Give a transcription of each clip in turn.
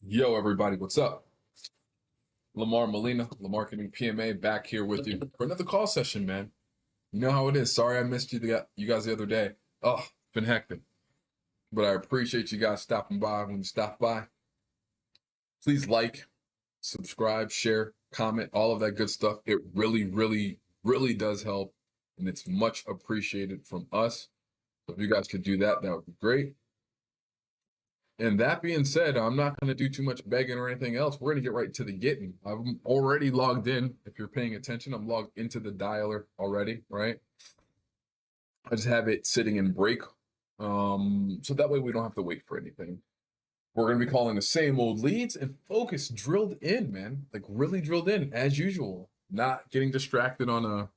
Yo, everybody, what's up? Lamar Molina, the Marketing PMA, back here with you for another call session, man. You know how it is. Sorry I missed you guys the other day. Oh, it's been hectic. But I appreciate you guys stopping by. When you stop by, please like, subscribe, share, comment, all of that good stuff. It really, really, really does help. And it's much appreciated from us. So if you guys could do that, that would be great. And that being said, I'm not going to do too much begging or anything else. We're going to get right to the getting. I'm already logged in. If you're paying attention, I'm logged into the dialer already, right? I just have it sitting in break. So that way we don't have to wait for anything. We're going to be calling the same old leads and focus drilled in, man. Like really drilled in as usual. Not getting distracted on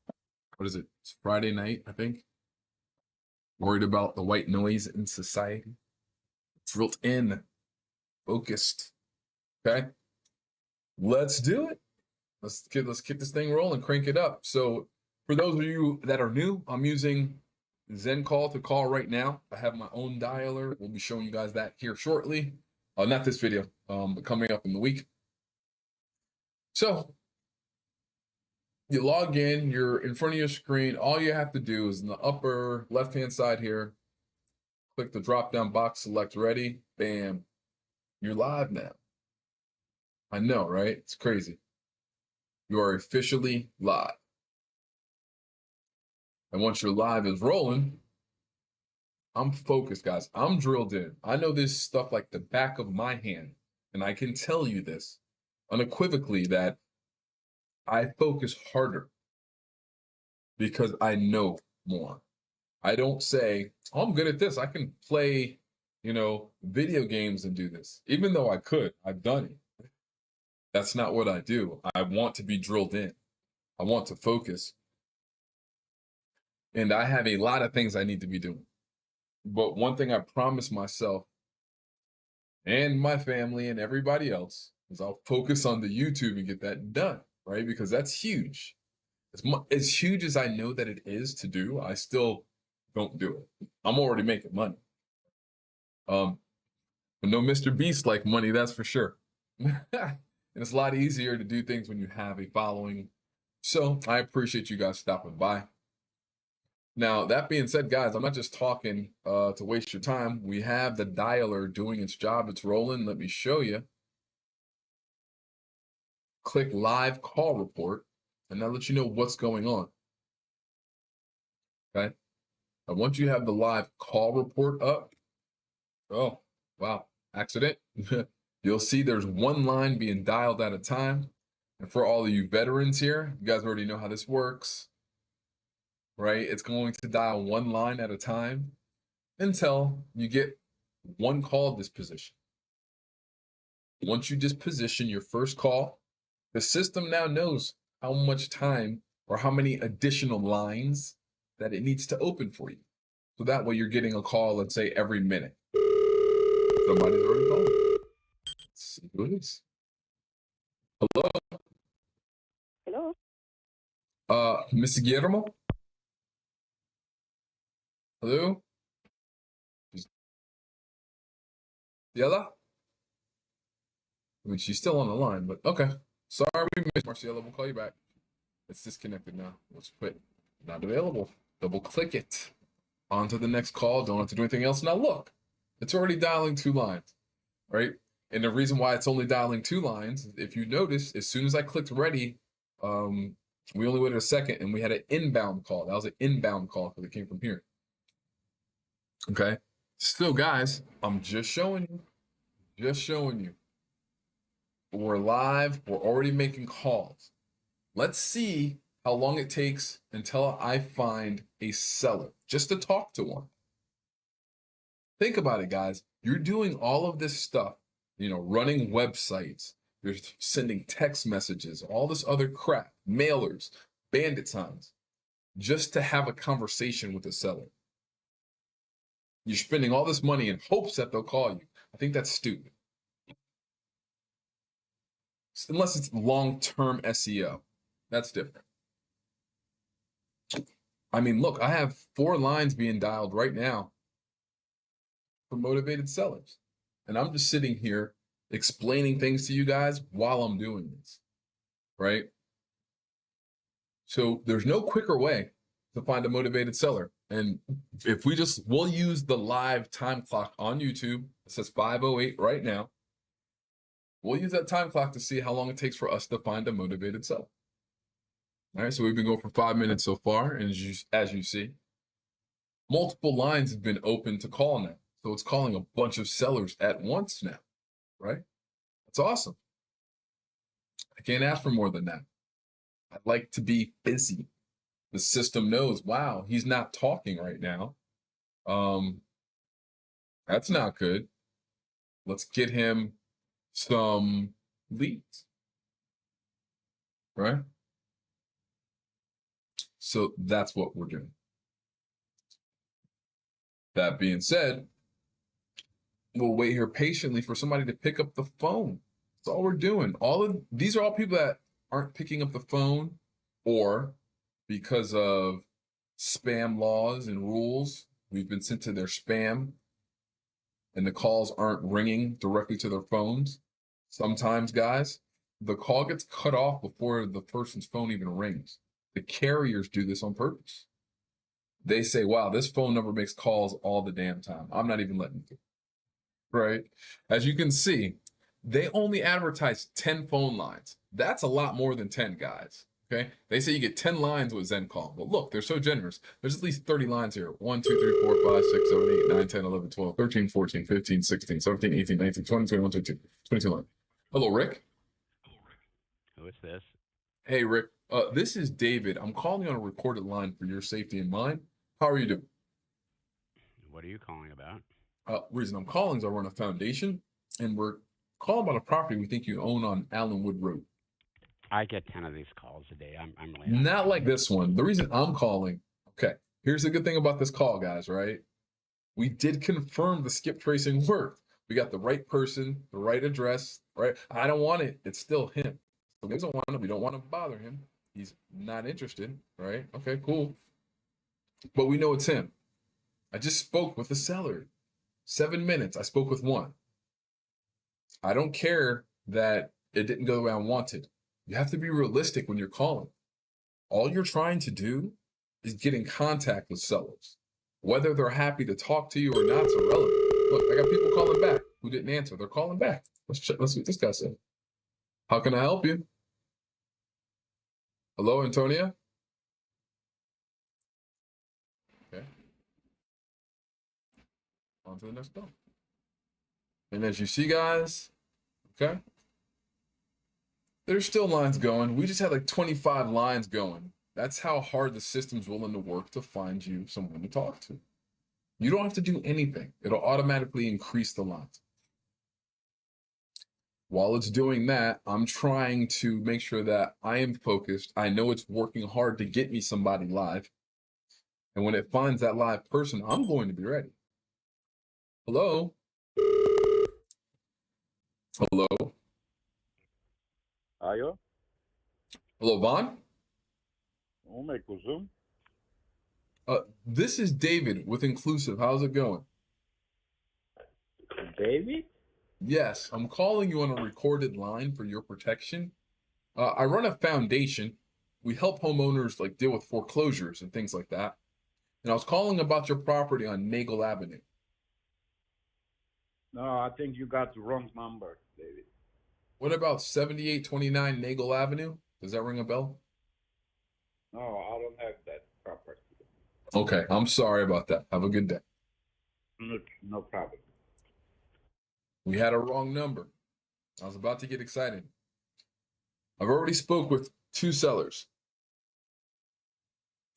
what is it? It's Friday night, I think. Worried about the white noise in society. Drilled in, focused. Okay. Let's do it. Let's keep this thing rolling, crank it up. So for those of you that are new, I'm using Zen Call to call right now. I have my own dialer. We'll be showing you guys that here shortly. Not this video, but coming up in the week. So you log in, you're in front of your screen. All you have to do is in the upper left-hand side here, click the drop-down box, select ready, bam. You're live now. I know, right? It's crazy. You are officially live. And once your live is rolling, I'm focused, guys. I'm drilled in. I know this stuff like the back of my hand. And I can tell you this unequivocally that I focus harder because I know more. I don't say, oh, I'm good at this. I can play, video games and do this. Even though I could, I've done it. That's not what I do. I want to be drilled in. I want to focus. And I have a lot of things I need to be doing. But one thing I promised myself and my family and everybody else is I'll focus on the YouTube and get that done, right? Because that's huge. As huge as I know that it is to do, I still don't do it. I'm already making money. But no Mr. Beast like money, that's for sure. And it's a lot easier to do things when you have a following. So I appreciate you guys stopping by. Now, that being said, guys, I'm not just talking to waste your time. We have the dialer doing its job. It's rolling. Let me show you. Click live call report, and that'll let you know what's going on. Okay. And once you have the live call report up, oh, wow, accident. You'll see there's one line being dialed at a time. And for all of you veterans here, you guys already know how this works, right? It's going to dial one line at a time until you get one call disposition. Once you disposition your first call, the system now knows how much time or how many additional lines that it needs to open for you. So that way you're getting a call, let's say, every minute. Somebody's already calling. Let's see who it is. Hello? Hello? Mr. Guillermo? Hello? Yella? I mean, she's still on the line, but okay. Sorry we missed Marcella. We'll call you back. It's disconnected now. Let's put not available. Double click it. On to the next call. Don't have to do anything else. Now look, it's already dialing two lines, right? And the reason why it's only dialing two lines, if you notice, as soon as I clicked ready, we only waited a second and we had an inbound call. That was an inbound call because it came from here. Okay. Still, guys, I'm just showing you. Just showing you. We're live. We're already making calls. Let's see how long it takes until I find a seller just to talk to one. Think about it, guys. You're doing all of this stuff, running websites, you're sending text messages, all this other crap, mailers, bandit signs, just to have a conversation with a seller. You're spending all this money in hopes that they'll call you. I think that's stupid. Unless it's long-term SEO. That's different. I mean, look, I have 4 lines being dialed right now for motivated sellers. And I'm just sitting here explaining things to you guys while I'm doing this, right? So there's no quicker way to find a motivated seller. And if we'll use the live time clock on YouTube. It says 5:08 right now. We'll use that time clock to see how long it takes for us to find a motivated seller. All right, so we've been going for 5 minutes so far, and as you see, multiple lines have been open to call now. So it's calling a bunch of sellers at once now, right? That's awesome. I can't ask for more than that. I'd like to be busy. The system knows, wow, he's not talking right now. That's not good. Let's get him some leads, right? So that's what we're doing. That being said, we'll wait here patiently for somebody to pick up the phone. That's all we're doing. These are all people that aren't picking up the phone, or because of spam laws and rules, we've been sent to their spam and the calls aren't ringing directly to their phones. Sometimes, guys, the call gets cut off before the person's phone even rings. The carriers do this on purpose. They say, wow, this phone number makes calls all the damn time. I'm not even letting it. Right? As you can see, they only advertise 10 phone lines. That's a lot more than 10, guys. Okay? They say you get 10 lines with Zen Call. Well, look, they're so generous. There's at least 30 lines here. 1, 2, 3, 4, 5, 6, 7, 8, 9, 10, 11, 12, 13, 14, 15, 16, 17, 18, 19, 20, 21, 22. 22 lines. Hello, Rick. Who is this? Hey, Rick. This is David. I'm calling on a recorded line for your safety and mine. How are you doing? What are you calling about? Reason I'm calling is I run a foundation, and we're calling about a property we think you own on Allenwood Road. I get 10 of these calls a day. I'm really Not like this one. The reason I'm calling, okay, here's the good thing about this call, guys, right? We did confirm the skip tracing worked. We got the right person, the right address, right? I don't want it. It's still him. So we don't want him. We don't want to bother him. He's not interested, right? Okay, cool. But we know it's him. I just spoke with the seller. 7 minutes. I spoke with one. I don't care that it didn't go the way I wanted. You have to be realistic when you're calling. All you're trying to do is get in contact with sellers. Whether they're happy to talk to you or not is irrelevant. Look, I got people calling back who didn't answer. They're calling back. Let's see what this guy said. How can I help you? Hello, Antonia? Okay. On to the next call. And as you see, guys, okay, there's still lines going. We just had like 25 lines going. That's how hard the system's willing to work to find you someone to talk to. You don't have to do anything. It'll automatically increase the lines. While it's doing that, I'm trying to make sure that I am focused. I know it's working hard to get me somebody live. And when it finds that live person, I'm going to be ready. Hello? Hello? Alo, Hello, Vaughn? onde é kuzum? This is David with Inclusive. How's it going? David? Yes, I'm calling you on a recorded line for your protection. I run a foundation. We help homeowners like deal with foreclosures and things like that. And I was calling about your property on Nagel Avenue. No, I think you got the wrong number, David. What about 7829 Nagel Avenue? Does that ring a bell? No, I don't have that property. Okay, I'm sorry about that. Have a good day. No problem. We had a wrong number. I was about to get excited. I've already spoke with 2 sellers.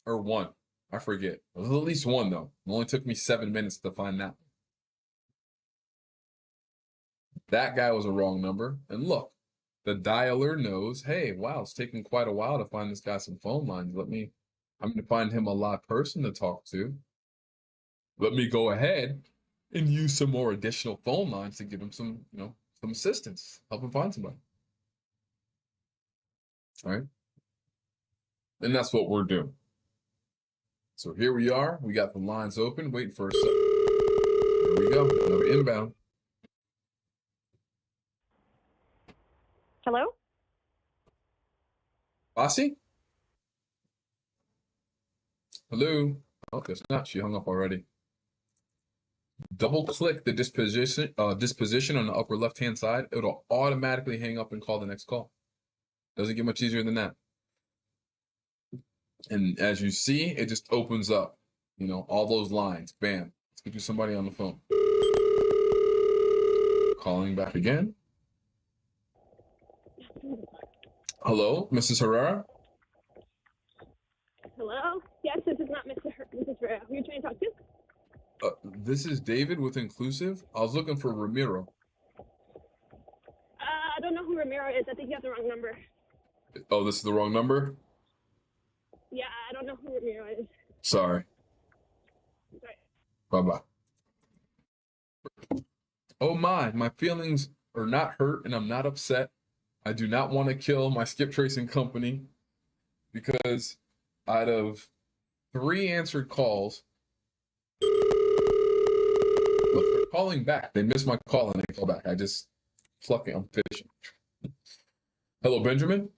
Or 1. I forget. It was at least 1, though. It only took me 7 minutes to find that. That guy was a wrong number. And look, the dialer knows, hey, wow, it's taking quite a while to find this guy some phone lines. I'm going to find him a live person to talk to. Let me go ahead and use some more additional phone lines to give him some assistance, help him find somebody. All right. And that's what we're doing. So here we are. We got the lines open, waiting for a second. Here we go. Another inbound. Hello? Bossy? Hello? Oh, guess not. She hung up already. Double click the disposition on the upper left hand side. It'll automatically hang up and call the next call. Doesn't get much easier than that. And as you see, it just opens up, all those lines. Bam. Let's get you somebody on the phone. Calling back again. Hello, Mrs. Herrera? Hello? Yes, this is not Mrs. Ferrer. Who are you trying to talk to? This is David with Inclusive. I was looking for Ramiro. I don't know who Ramiro is. I think you have the wrong number. Oh, this is the wrong number? Yeah, I don't know who Ramiro is. Sorry. Sorry. Bye-bye. Oh my feelings are not hurt and I'm not upset. I do not want to kill my skip tracing company because out of 3 answered calls, look, they're calling back. They miss my call and they call back. I just plucking. I'm fishing. Hello, Benjamin?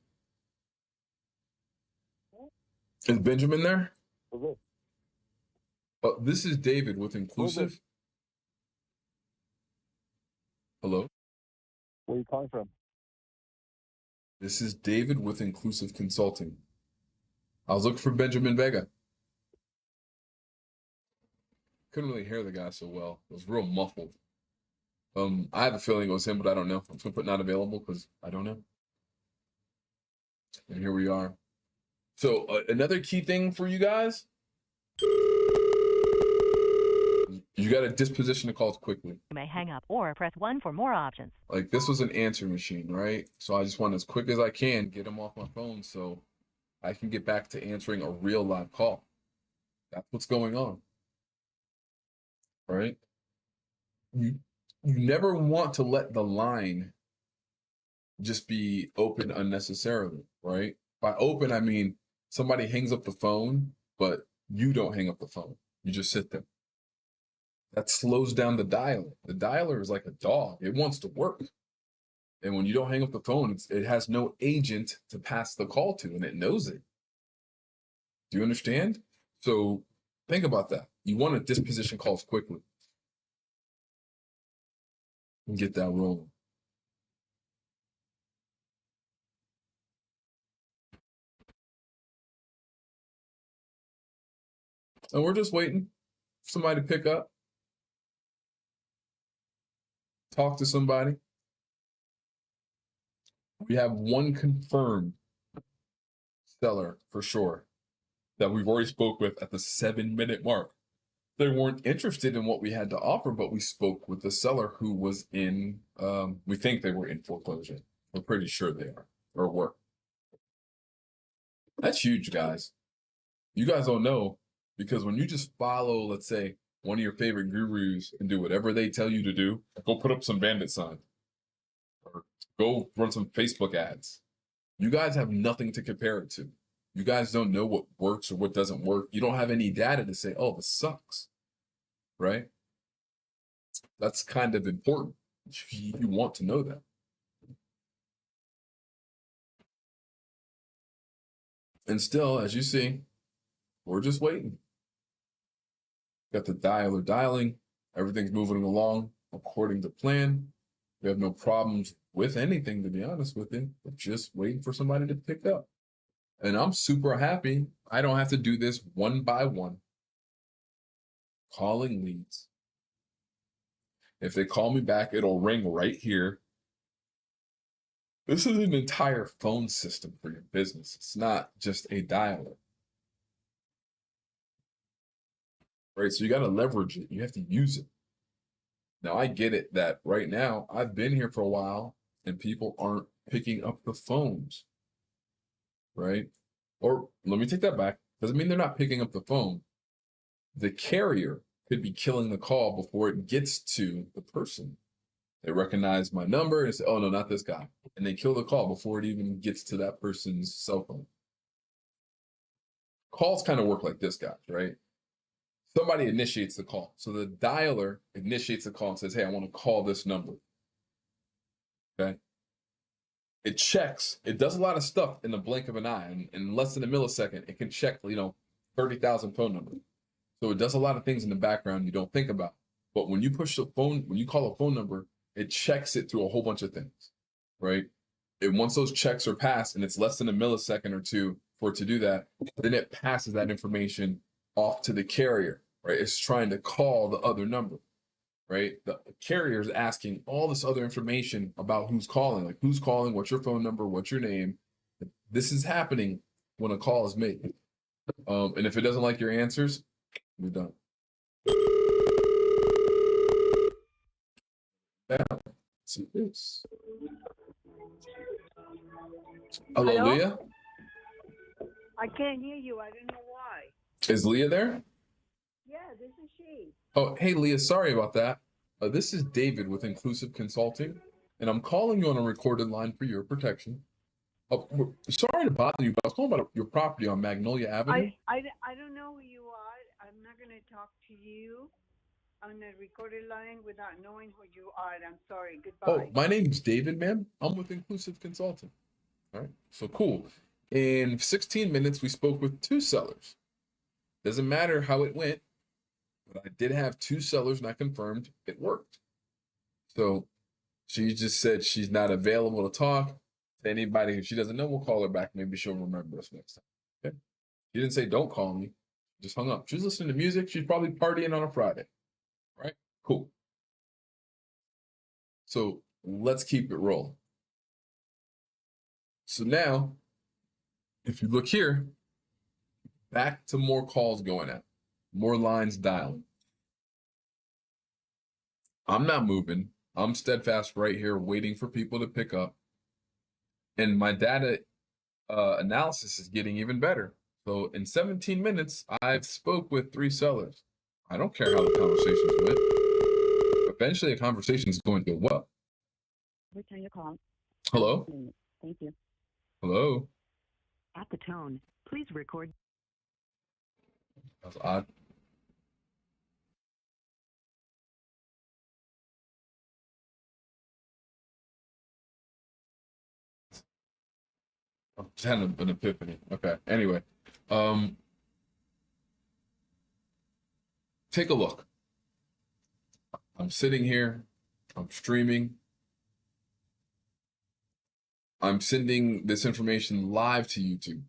Is Benjamin there? This is David with Inclusive. Hello? Where are you calling from? This is David with Inclusive Consulting. I was looking for Benjamin Vega. Couldn't really hear the guy so well. It was real muffled. I have a feeling it was him, but I don't know. I'm just gonna put not available because I don't know. And here we are. So another key thing for you guys, you got to disposition the calls quickly. You may hang up or press 1 for more options. Like this was an answer machine, right? So I just want as quick as I can get them off my phone so I can get back to answering a real live call. That's what's going on, right? You never want to let the line just be open unnecessarily, right? By open, I mean somebody hangs up the phone, but you don't hang up the phone. You just sit there. That slows down the dialer. The dialer is like a dog. It wants to work. And when you don't hang up the phone, it has no agent to pass the call to, and it knows it. Do you understand? So think about that. You want to disposition calls quickly and get that rolling. And we're just waiting for somebody to pick up, talk to somebody. We have one confirmed seller for sure that we've already spoke with at the 7-minute mark. They weren't interested in what we had to offer, but we spoke with the seller who was in, we think they were in foreclosure. We're pretty sure they are, or were. That's huge, guys. You guys don't know, because when you just follow, let's say, one of your favorite gurus and do whatever they tell you to do, go put up some bandit signs, or go run some Facebook ads. You guys have nothing to compare it to. You guys don't know what works or what doesn't work. You don't have any data to say, oh, this sucks, right? That's kind of important. You want to know that. And still, as you see, we're just waiting. Got the dialer dialing. Everything's moving along according to plan. We have no problems with anything, to be honest with you. We're just waiting for somebody to pick up. And I'm super happy I don't have to do this one by one. Calling leads. If they call me back, it'll ring right here. This is an entire phone system for your business. It's not just a dialer. Right? So you got to leverage it. You have to use it. Now, I get it that right now, I've been here for a while and people aren't picking up the phones. Right? Or let me take that back. Doesn't mean they're not picking up the phone. The carrier could be killing the call before it gets to the person. They recognize my number and say, oh, no, not this guy. And they kill the call before it even gets to that person's cell phone. Calls kind of work like this, guys, right? Somebody initiates the call. So the dialer initiates the call and says, hey, I want to call this number. Okay? it checks, it does a lot of stuff in the blink of an eye. And in less than a millisecond, it can check, 30,000 phone numbers. So it does a lot of things in the background you don't think about. But when you when you call a phone number, it checks it through a whole bunch of things, right? And once those checks are passed and it's less than a millisecond or two for it to do that, then it passes that information off to the carrier, right? It's trying to call the other number, right? The carrier is asking all this other information about who's calling, like who's calling, what's your phone number, what's your name. This is happening when a call is made. And if it doesn't like your answers, you're done. Yeah. See this. Hello, Hello? Leah? I can't hear you. I don't know why. Is Leah there? Yeah, this is she. Oh, hey, Leah, sorry about that. This is David with Inclusive Consulting, and I'm calling you on a recorded line for your protection. Sorry to bother you, but I was calling about your property on Magnolia Avenue. I don't know who you are. I'm not going to talk to you on a recorded line without knowing who you are. I'm sorry. Goodbye. Oh, my name's David, ma'am. I'm with Inclusive Consulting. All right, so cool. In 16 minutes, we spoke with 2 sellers. Doesn't matter how it went, but I did have 2 sellers, and I confirmed it worked. So she just said she's not available to talk to anybody. If she doesn't know, we'll call her back. Maybe she'll remember us next time. Okay? She didn't say don't call me. Just hung up. She was listening to music. She's probably partying on a Friday. Right? Cool. So let's keep it rolling. So now, if you look here, back to more calls going out, more lines dialing. I'm not moving. I'm steadfast right here, waiting for people to pick up. And my data analysis is getting even better. So in 17 minutes, I've spoke with 3 sellers. I don't care how the conversations went. Eventually, a conversation is going to go well. Return your call. Hello? Thank you. Hello? At the tone, please record. That was odd. I'm just having an epiphany. Okay. Anyway, take a look. I'm sitting here. I'm streaming. I'm sending this information live to YouTube.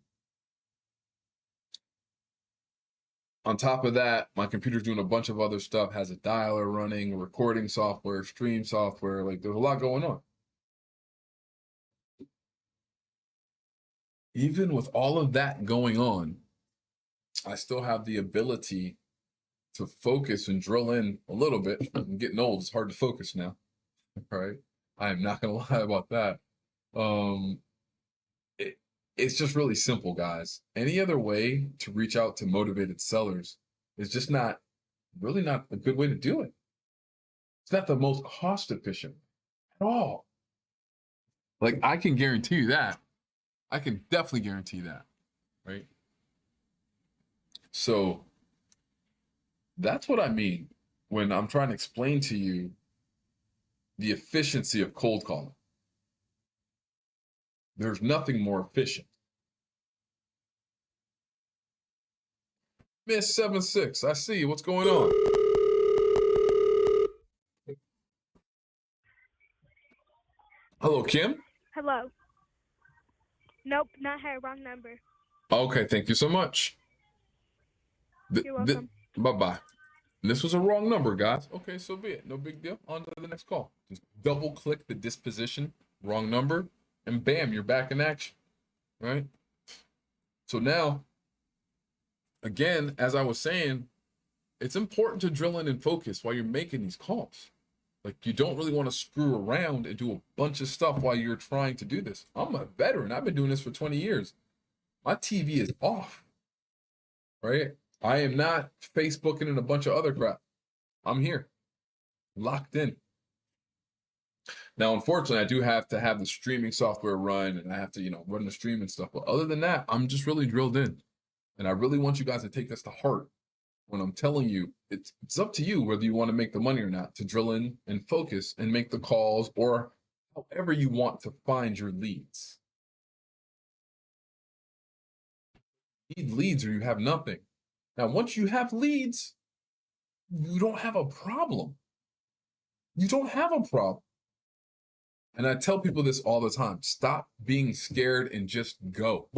On top of that, my computer's doing a bunch of other stuff, has a dialer running, recording software, stream software. Like, there's a lot going on. Even with all of that going on, I still have the ability to focus and drill in a little bit. I'm getting old. It's hard to focus now. Right? I am not going to lie about that. It's just really simple, guys. Any other way to reach out to motivated sellers is just really not a good way to do it. It's not the most cost efficient at all. Like, I can guarantee you that. I can definitely guarantee that, right? So that's what I mean when I'm trying to explain to you the efficiency of cold calling. There's nothing more efficient. Miss 76, I see you. What's going on? Hello, Kim? Hello. Nope, not her. Wrong number. Okay, thank you so much. You're welcome. Bye-bye. This was a wrong number, guys. Okay, so be it. No big deal. On to the next call. Just double-click the disposition, wrong number, and bam, you're back in action, right? So now, again, as I was saying, it's important to drill in and focus while you're making these calls. Like, you don't really want to screw around and do a bunch of stuff while you're trying to do this. I'm a veteran. I've been doing this for 20 years. My TV is off, right? I am not Facebooking and a bunch of other crap. I'm here, locked in. Now, unfortunately, I do have to have the streaming software run, and I have to, run the stream and stuff. But other than that, I'm just really drilled in. And I really want you guys to take this to heart when I'm telling you, it's up to you whether you want to make the money or not, to drill in and focus and make the calls, or however you want to find your leads. You need leads or you have nothing. Now, once you have leads, you don't have a problem. You don't have a problem. And I tell people this all the time. Stop being scared and just go.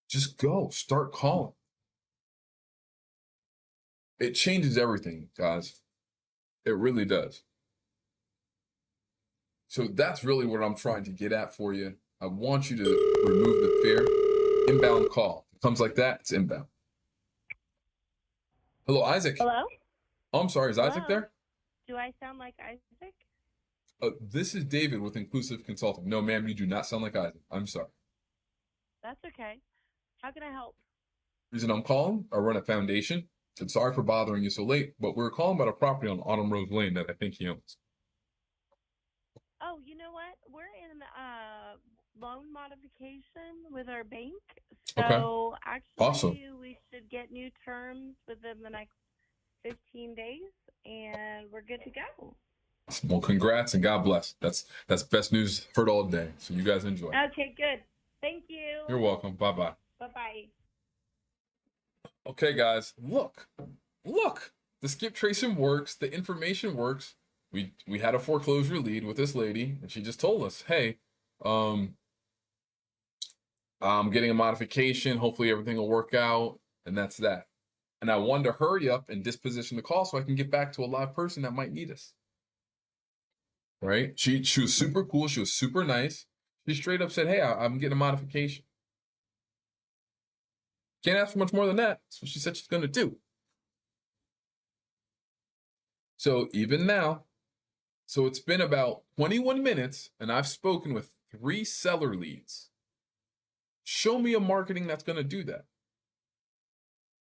Just go. Start calling. It changes everything, guys. It really does. So that's really what I'm trying to get at for you. I want you to remove the fear. Inbound call. If it comes like that, it's inbound. Hello, Isaac. Hello? Oh, I'm sorry. Is Isaac Hello? there? Do I sound like Isaac? This is David with Inclusive Consulting. No, ma'am, you do not sound like Isaac. I'm sorry. That's okay. How can I help? Reason I'm calling, I run a foundation. And sorry for bothering you so late, but we're calling about a property on Autumn Rose Lane that I think he owns. Oh, you know what? We're in loan modification with our bank. So actually, Awesome. we should get new terms within the next 15 days, and we're good to go. Well, congrats and God bless. That's best news heard all day. So you guys enjoy. Okay, good. Thank you. You're welcome. Bye-bye. Bye-bye. Okay, guys, look. The skip tracing works. The information works. We had a foreclosure lead with this lady, and she just told us, hey, I'm getting a modification. Hopefully everything will work out, and that's that. And I wanted to hurry up and disposition the call so I can get back to a live person that might need us. Right? She was super cool. She was super nice. She straight up said, hey, I'm getting a modification. Can't ask for much more than that. That's what she said she's going to do. So even now, so it's been about 21 minutes, and I've spoken with 3 seller leads. Show me a marketing that's going to do that.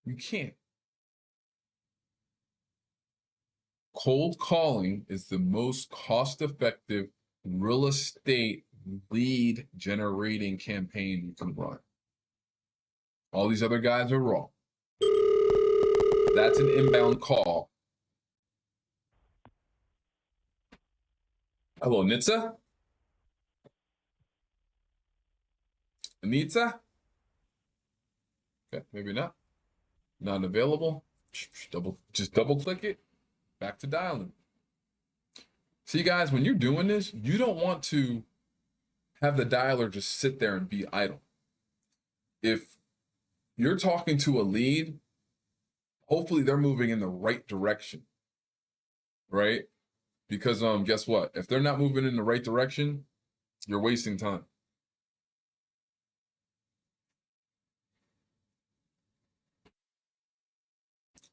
You can't. Cold calling is the most cost-effective real estate lead generating campaign you can run. All these other guys are wrong. That's an inbound call. Hello, Nitsa? Anita? Okay, maybe not. Not available. Just double click it. Back to dialing. See, guys, when you're doing this, you don't want to have the dialer just sit there and be idle. If you're talking to a lead, hopefully they're moving in the right direction, right? Because guess what? If they're not moving in the right direction, you're wasting time.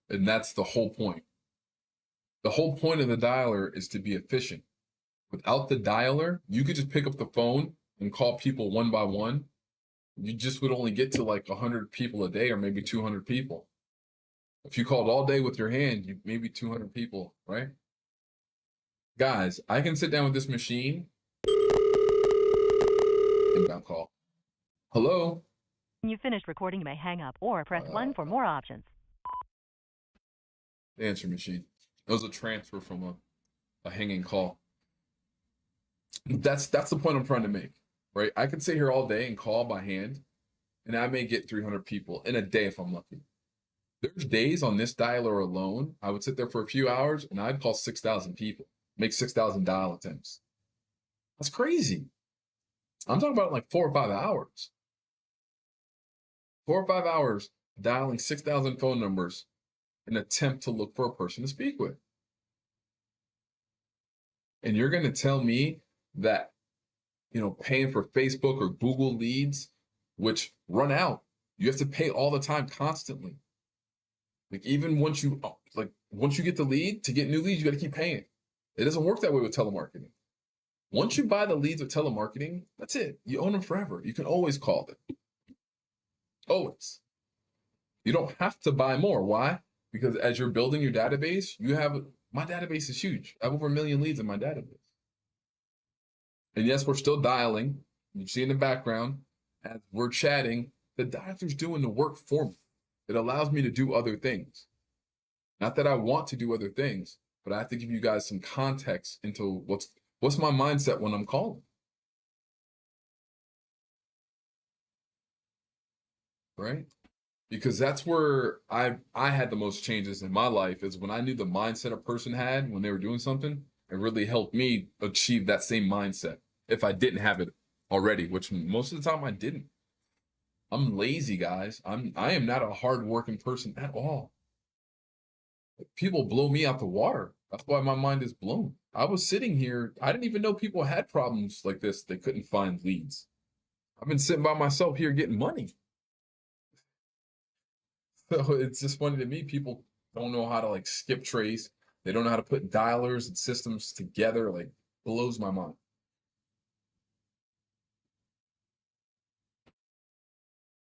And that's the whole point. The whole point of the dialer is to be efficient. Without the dialer, you could just pick up the phone and call people one by one. You just would only get to like 100 people a day or maybe 200 people. If you called all day with your hand, you maybe 200 people, right? Guys, I can sit down with this machine. Inbound call. Hello? When you finished recording, you may hang up or press 1 for more options. Answer machine. It was a transfer from a hanging call. That's the point I'm trying to make, right? I could sit here all day and call by hand, and I may get 300 people in a day if I'm lucky. There's days on this dialer alone, I would sit there for a few hours and I'd call 6,000 people, make 6,000 dial attempts. That's crazy. I'm talking about like 4 or 5 hours. 4 or 5 hours dialing 6,000 phone numbers in an attempt to look for a person to speak with. And you're going to tell me that, paying for Facebook or Google leads, which run out, you have to pay all the time constantly. Like even once you get the lead, to get new leads, you got to keep paying. It doesn't work that way with telemarketing. Once you buy the leads with telemarketing, that's it. You own them forever. You can always call them. Always. You don't have to buy more. Why? Because as you're building your database, my database is huge. I have over 1 million leads in my database. And yes, we're still dialing. You see in the background, as we're chatting, the dialer's doing the work for me. It allows me to do other things. Not that I want to do other things, but I have to give you guys some context into What's my mindset when I'm calling? Right? Because that's where I had the most changes in my life, is when I knew the mindset a person had when they were doing something. It really helped me achieve that same mindset if I didn't have it already, which most of the time I didn't. I'm lazy, guys. I am not a hardworking person at all. People blow me out the water. That's why my mind is blown. I was sitting here, I didn't even know people had problems like this. They couldn't find leads. I've been sitting by myself here getting money. So it's just funny to me. People don't know how to like skip trace. They don't know how to put dialers and systems together. Like, blows my mind.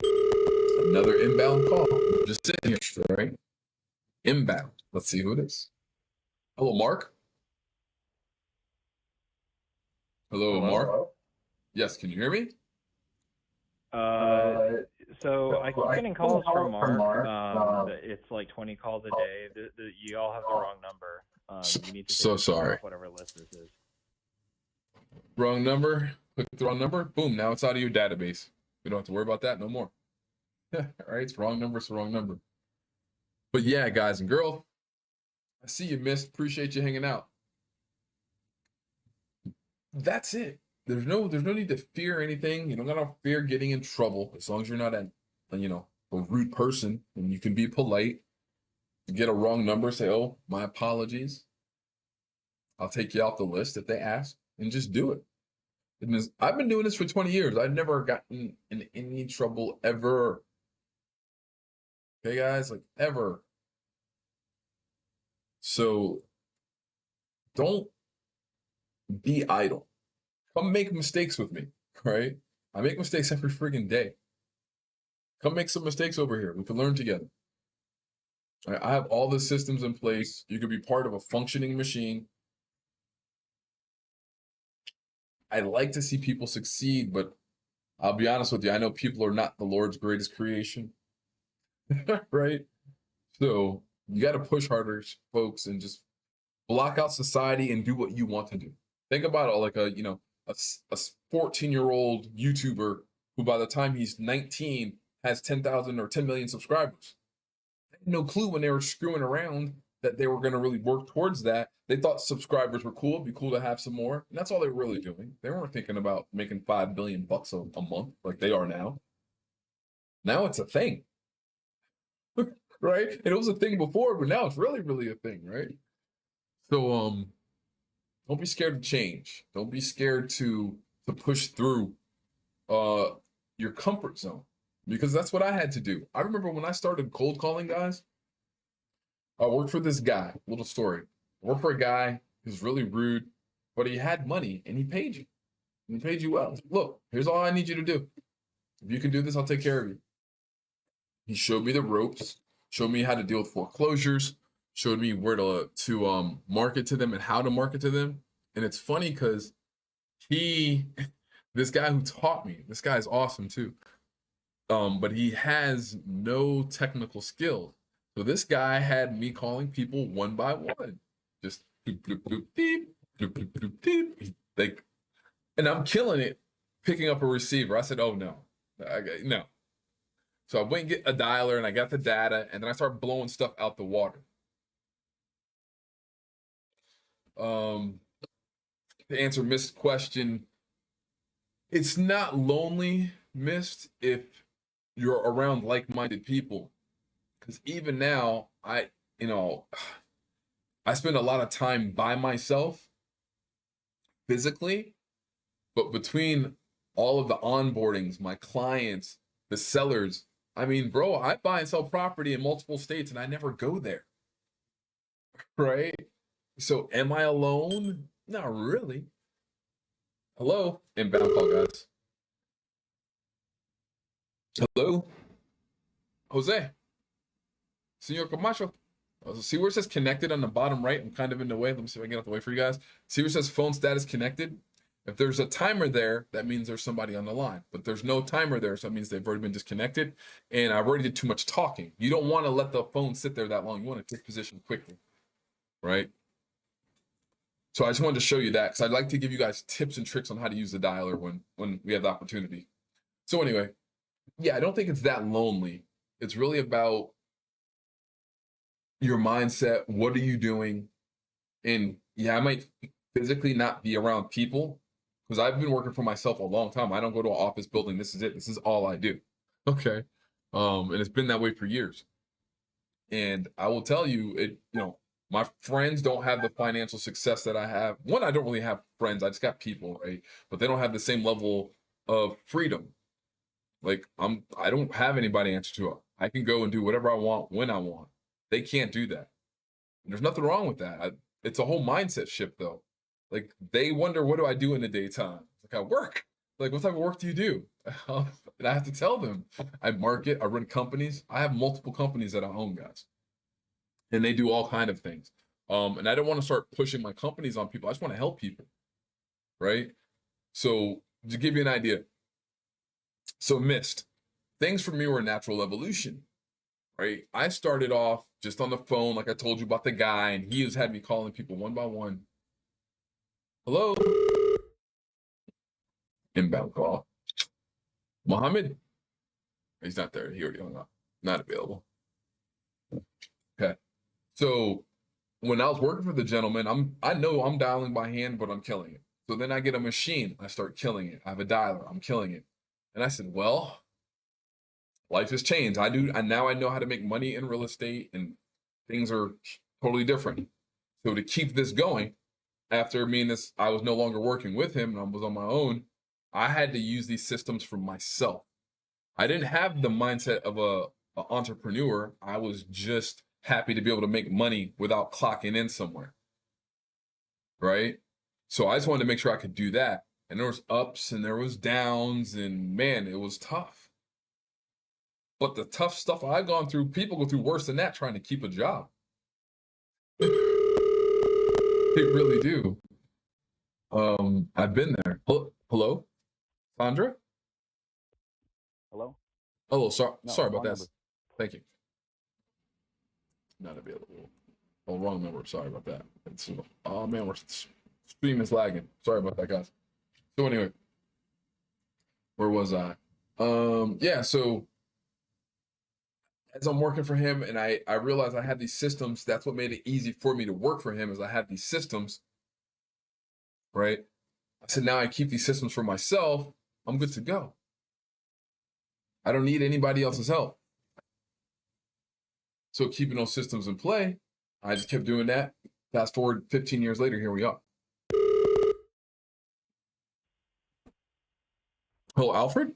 Another inbound call. I'm just sitting here, right? Inbound. Let's see who it is. Hello, Mark. Hello, Mark. Yes, can you hear me? So I keep getting calls from Mark. It's like 20 calls a day. You all have the wrong number. You need to So take sorry. off whatever list this is. Wrong number. Click the wrong number. Boom. Now it's out of your database. We don't have to worry about that no more. All right. It's wrong number. It's the wrong number. But yeah, guys and girls, I see you missed. Appreciate you hanging out. That's it. There's no need to fear anything. You don't gotta fear getting in trouble as long as you're not a rude person, and you can be polite. You get a wrong number, say, "Oh, my apologies." I'll take you off the list if they ask, and just do it. I've been doing this for 20 years. I've never gotten in any trouble ever. Okay, guys, like ever. So don't be idle. Come make mistakes with me, right? I make mistakes every friggin' day. Come make some mistakes over here. We can learn together. I have all the systems in place. You could be part of a functioning machine. I like to see people succeed, but I'll be honest with you. I know people are not the Lord's greatest creation, right? So you got to push harder, folks, and just block out society and do what you want to do. Think about it like a 14-year-old YouTuber who by the time he's 19 has 10,000 or 10 million subscribers. They had no clue when they were screwing around that they were going to really work towards that. They thought subscribers were cool. It'd be cool to have some more. And that's all they were really doing. They weren't thinking about making $5 billion a month like they are now. Now it's a thing. Right? And it was a thing before, but now it's really, really a thing, right? So don't be scared to change. Don't be scared to push through your comfort zone, because that's what I had to do. I remember when I started cold calling, guys, I worked for this guy. Little story. I worked for a guy who's really rude, but he had money and he paid you. And he paid you well. Look, here's all I need you to do. If you can do this, I'll take care of you. He showed me the ropes, showed me how to deal with foreclosures, showed me where to market to them and how to market to them. And it's funny because this guy who taught me, this guy's awesome too. But he has no technical skills. So this guy had me calling people one by one, just bloop, bloop, bloop, beep, bloop, bloop, bloop, beep. Like, and I'm killing it, picking up a receiver. I said, "Oh no, no." So I went and get a dialer, and I got the data, and then I started blowing stuff out the water. To answer Mist's question, it's not lonely, Mist, if you're around like-minded people. Because even now, I spend a lot of time by myself physically, but between all of the onboardings, my clients, the sellers, I mean, bro, I buy and sell property in multiple states and I never go there. Right? So am I alone? Not really. Hello? Inbound call, guys. Hello? Jose? Senor Camacho? See where it says connected on the bottom right? I'm kind of in the way. Let me see if I can get out the way for you guys. See where it says phone status connected? If there's a timer there, that means there's somebody on the line. But there's no timer there, so that means they've already been disconnected. And I've already did too much talking. You don't want to let the phone sit there that long. You want to take position quickly, right? So I just wanted to show you that because I'd like to give you guys tips and tricks on how to use the dialer when we have the opportunity. So anyway, yeah, I don't think it's that lonely. It's really about your mindset. What are you doing? And yeah, I might physically not be around people because I've been working for myself a long time. I don't go to an office building. This is it. This is all I do. Okay. And it's been that way for years. And I will tell you, my friends don't have the financial success that I have. One, I don't really have friends. I just got people, right? But they don't have the same level of freedom. Like I don't have anybody to answer to. I can go and do whatever I want when I want. They can't do that. And there's nothing wrong with that. It's a whole mindset shift though. Like they wonder, what do I do in the daytime? Like I work. Like what type of work do you do? And I have to tell them. I market, I run companies. I have multiple companies that I own, guys. And they do all kind of things. And I don't want to start pushing my companies on people. I just want to help people. Right? So to give you an idea. So missed. Things for me were natural evolution. Right? I started off just on the phone, like I told you about the guy, and he has had me calling people one by one. Hello? Inbound call. Mohammed? He's not there. He already hung up. Not available. Okay. So when I was working for the gentleman, I know I'm dialing by hand, but I'm killing it. So then I get a machine. I start killing it. I have a dialer. I'm killing it. And I said, well, life has changed. Now I know how to make money in real estate, and things are totally different. So to keep this going, after me and this, I was no longer working with him and I was on my own. I had to use these systems for myself. I didn't have the mindset of a entrepreneur. I was just happy to be able to make money without clocking in somewhere. Right? So I just wanted to make sure I could do that. And there was ups and there was downs, and man, it was tough. But the tough stuff I've gone through, people go through worse than that trying to keep a job. They really do. I've been there. Hello? Sandra? Hello? Oh, sorry No, about wrong that. number. Thank you. Not available. Oh, wrong number. Sorry about that. Oh man, we're stream is lagging. Sorry about that, guys. So anyway, where was I? Yeah, so as I'm working for him and I realized I had these systems, that's what made it easy for me to work for him, is I had these systems, right? I said, now I keep these systems for myself, I'm good to go. I don't need anybody else's help. So keeping those systems in play, I just kept doing that. Fast forward 15 years later, here we are. Hello, Alfred?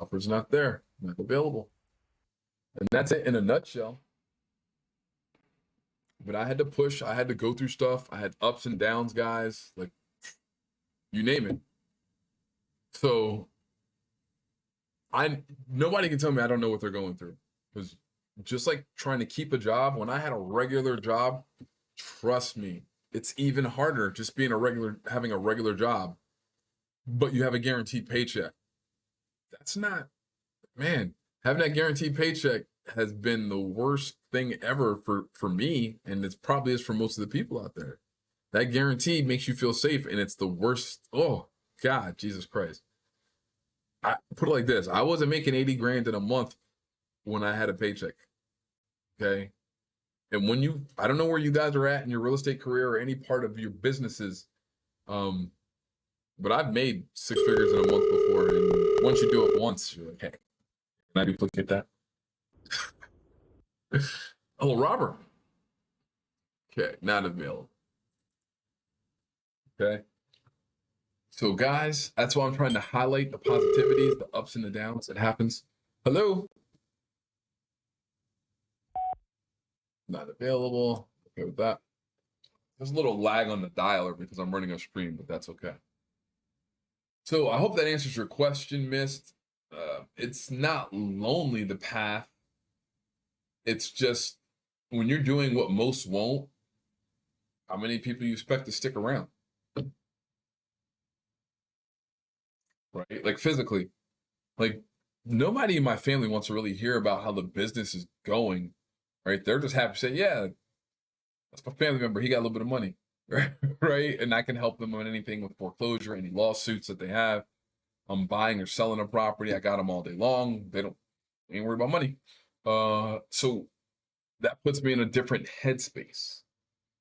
Alfred's not there, not available. And that's it in a nutshell. But I had to push, I had to go through stuff. I had ups and downs, guys, like you name it. So nobody can tell me I don't know what they're going through. Because just like trying to keep a job, when I had a regular job, trust me, it's even harder just having a regular job, but you have a guaranteed paycheck. That's not, man, having that guaranteed paycheck has been the worst thing ever for me, and it probably is for most of the people out there. That guarantee makes you feel safe, and it's the worst. Oh God, Jesus Christ. I put it like this. I wasn't making 80 grand in a month when I had a paycheck. Okay. And I don't know where you guys are at in your real estate career or any part of your businesses. But I've made 6 figures in a month before. And once you do it once, you're like, hey, can I duplicate that? Oh, Robert. Okay. Not available. Okay. So guys, that's why I'm trying to highlight the positivities, the ups and the downs that happens. Hello. Not available. Okay with that. There's a little lag on the dialer because I'm running a stream, but that's okay. So I hope that answers your question, Mist. It's not lonely, the path. It's just when you're doing what most won't, how many people you expect to stick around? Right? Like physically. Like nobody in my family wants to really hear about how the business is going. Right? They're just happy to say, yeah, That's my family member. He got a little bit of money, right? And I can help them on anything with foreclosure, any lawsuits that they have. I'm buying or selling a property. I got them all day long. They ain't worried about money. So that puts me in a different headspace.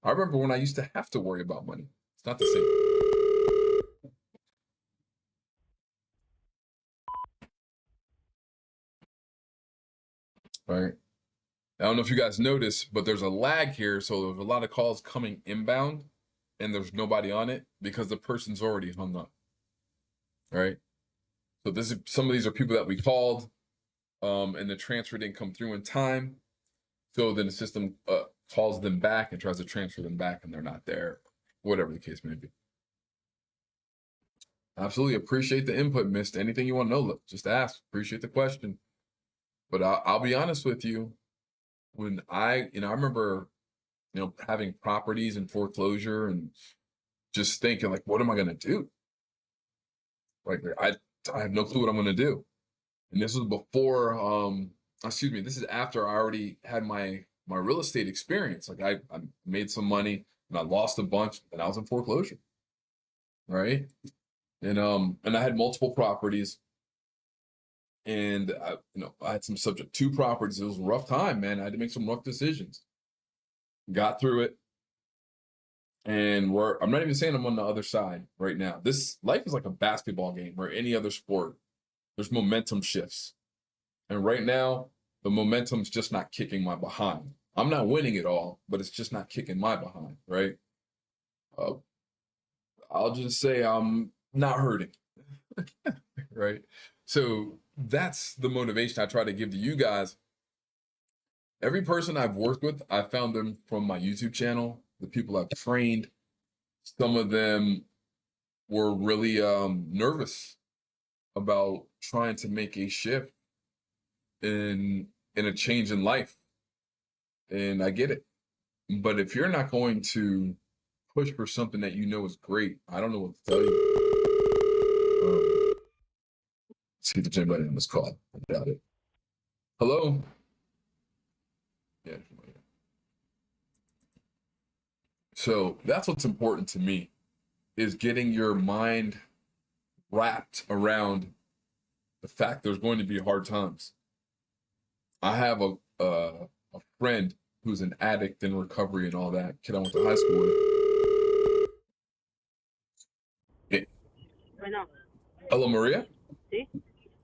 I remember when I used to have to worry about money. It's not the same. Right. I don't know if you guys noticed, but there's a lag here. So there's a lot of calls coming inbound and there's nobody on it because the person's already hung up. Right. So some of these are people that we called, and the transfer didn't come through in time. So then the system calls them back and tries to transfer them back and they're not there, whatever the case may be. Absolutely appreciate the input, Missed. Anything you want to know, look, just ask. Appreciate the question. But I'll be honest with you. When I remember, having properties in foreclosure and just thinking like, what am I going to do? Like, I have no clue what I'm going to do. And this was before, this is after I already had my real estate experience. Like I made some money and I lost a bunch and I was in foreclosure. Right. And I had multiple properties and I had some subject to properties. It was a rough time, man. I had to make some rough decisions. Got through it. And I'm not even saying I'm on the other side right now. This life is like a basketball game or any other sport. There's momentum shifts. And right now, the momentum's just not kicking my behind. I'm not winning it all, but it's just not kicking my behind, right? I'll just say I'm not hurting, right? So that's the motivation I try to give to you guys. Every person I've worked with, I found them from my YouTube channel, the people I've trained. Some of them were really nervous about trying to make a shift in a change in life. And I get it. But if you're not going to push for something that you know is great, I don't know what to tell you. See if there's anybody on this call. I doubt it. Hello? Yeah. So that's what's important to me, is getting your mind wrapped around the fact there's going to be hard times. I have a friend who's an addict in recovery and all that, kid I went to high school with. Bueno. Hello, Maria? Sí.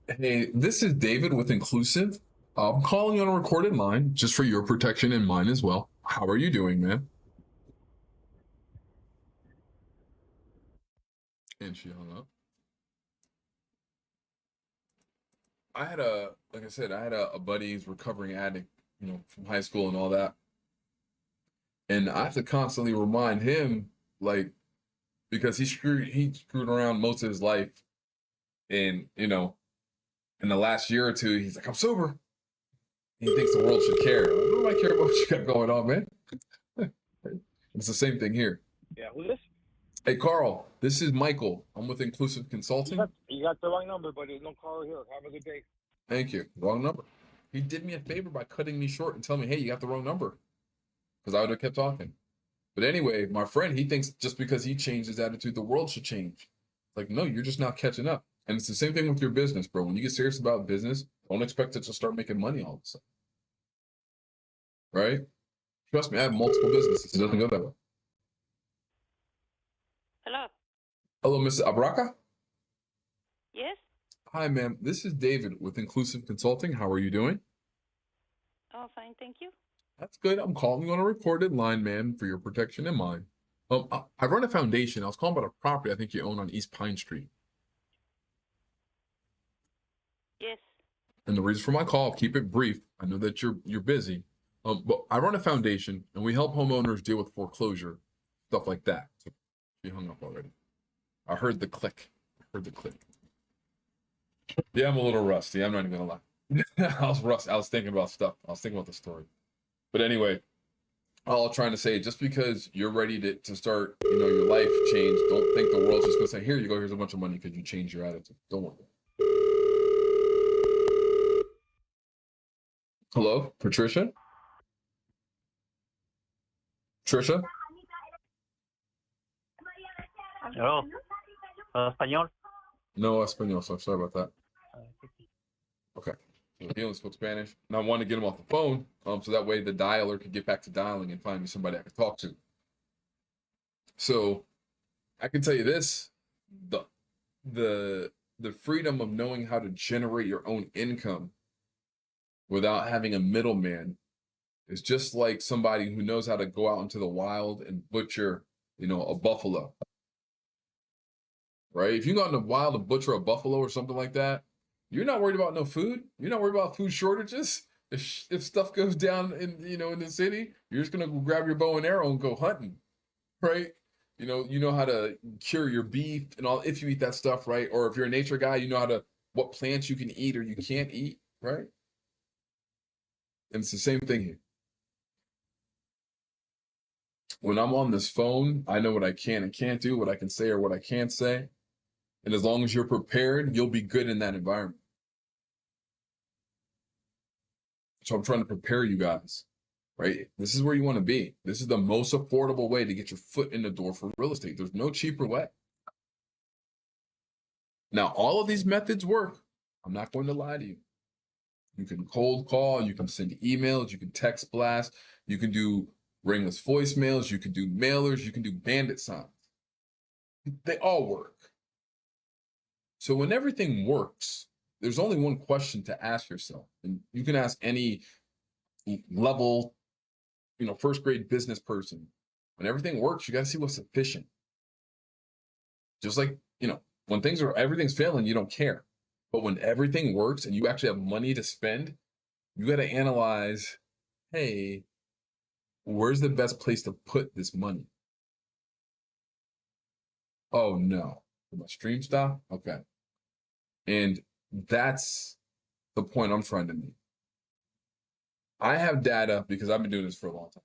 Hey, this is David with Inclusive. I'm calling on a recorded line just for your protection and mine as well. How are you doing, man? And she hung up. Like I said, I had a buddy who's recovering addict, from high school and all that. And I have to constantly remind him, like, because he screwed around most of his life. And, in the last year or two, he's like, I'm sober. He thinks the world should care. Like, what do I care about what you got going on, man? It's the same thing here. Yeah, who's this? Hey, Carl, this is Michael. I'm with Inclusive Consulting. You got the wrong number, but there's no Carl here. Have a good day. Thank you. Wrong number. He did me a favor by cutting me short and telling me, hey, you got the wrong number. Because I would have kept talking. But anyway, my friend, he thinks just because he changed his attitude, the world should change. Like, no, you're just not catching up. And it's the same thing with your business, bro. When you get serious about business, don't expect it to start making money all of a sudden. Right? Trust me, I have multiple businesses. It doesn't go that way. Hello. Hello, Mrs. Abraka? Yes? Hi, ma'am. This is David with Inclusive Consulting. How are you doing? Oh, fine, thank you. That's good. I'm calling on a recorded line, ma'am, for your protection and mine. I run a foundation. I was calling about a property I think you own on East Pine Street. Yes. And the reason for my call, keep it brief. I know that you're busy. But I run a foundation and we help homeowners deal with foreclosure, stuff like that. So she hung up already. I heard the click. Yeah, I'm a little rusty. I'm not even gonna lie. I was rusty. I was thinking about stuff. I was thinking about the story. But anyway, all I'm trying to say, just because you're ready to start, your life change, don't think the world's just gonna say, here you go, here's a bunch of money because you changed your attitude. Don't worry. Hello, Patricia? Trisha? Hello. Español. No español, so sorry about that. Okay. He only spoke Spanish. And I want to get him off the phone, so that way the dialer could get back to dialing and find me somebody I could talk to. So I can tell you this, the freedom of knowing how to generate your own income without having a middleman is just like somebody who knows how to go out into the wild and butcher, a buffalo. Right? If you go out in the wild and butcher a buffalo or something like that, you're not worried about no food. You're not worried about food shortages. If stuff goes down in the city, you're just gonna go grab your bow and arrow and go hunting, right? You know how to cure your beef and all if you eat that stuff, right? Or if you're a nature guy, you know what plants you can eat or you can't eat, right? And it's the same thing here. When I'm on this phone, I know what I can and can't do, what I can say or what I can't say. And as long as you're prepared, you'll be good in that environment. So I'm trying to prepare you guys, right? This is where you want to be. This is the most affordable way to get your foot in the door for real estate. There's no cheaper way. Now, all of these methods work. I'm not going to lie to you. You can cold call, you can send emails, you can text blast, you can do ringless voicemails, you can do mailers, you can do bandit signs. They all work. So when everything works, there's only one question to ask yourself. And you can ask any level, first grade business person. When everything works, you got to see what's efficient. Just like, when everything's failing, you don't care. But when everything works and you actually have money to spend, you got to analyze, hey, where's the best place to put this money? Oh no, my stream stop? Okay. And that's the point I'm trying to make. I have data because I've been doing this for a long time.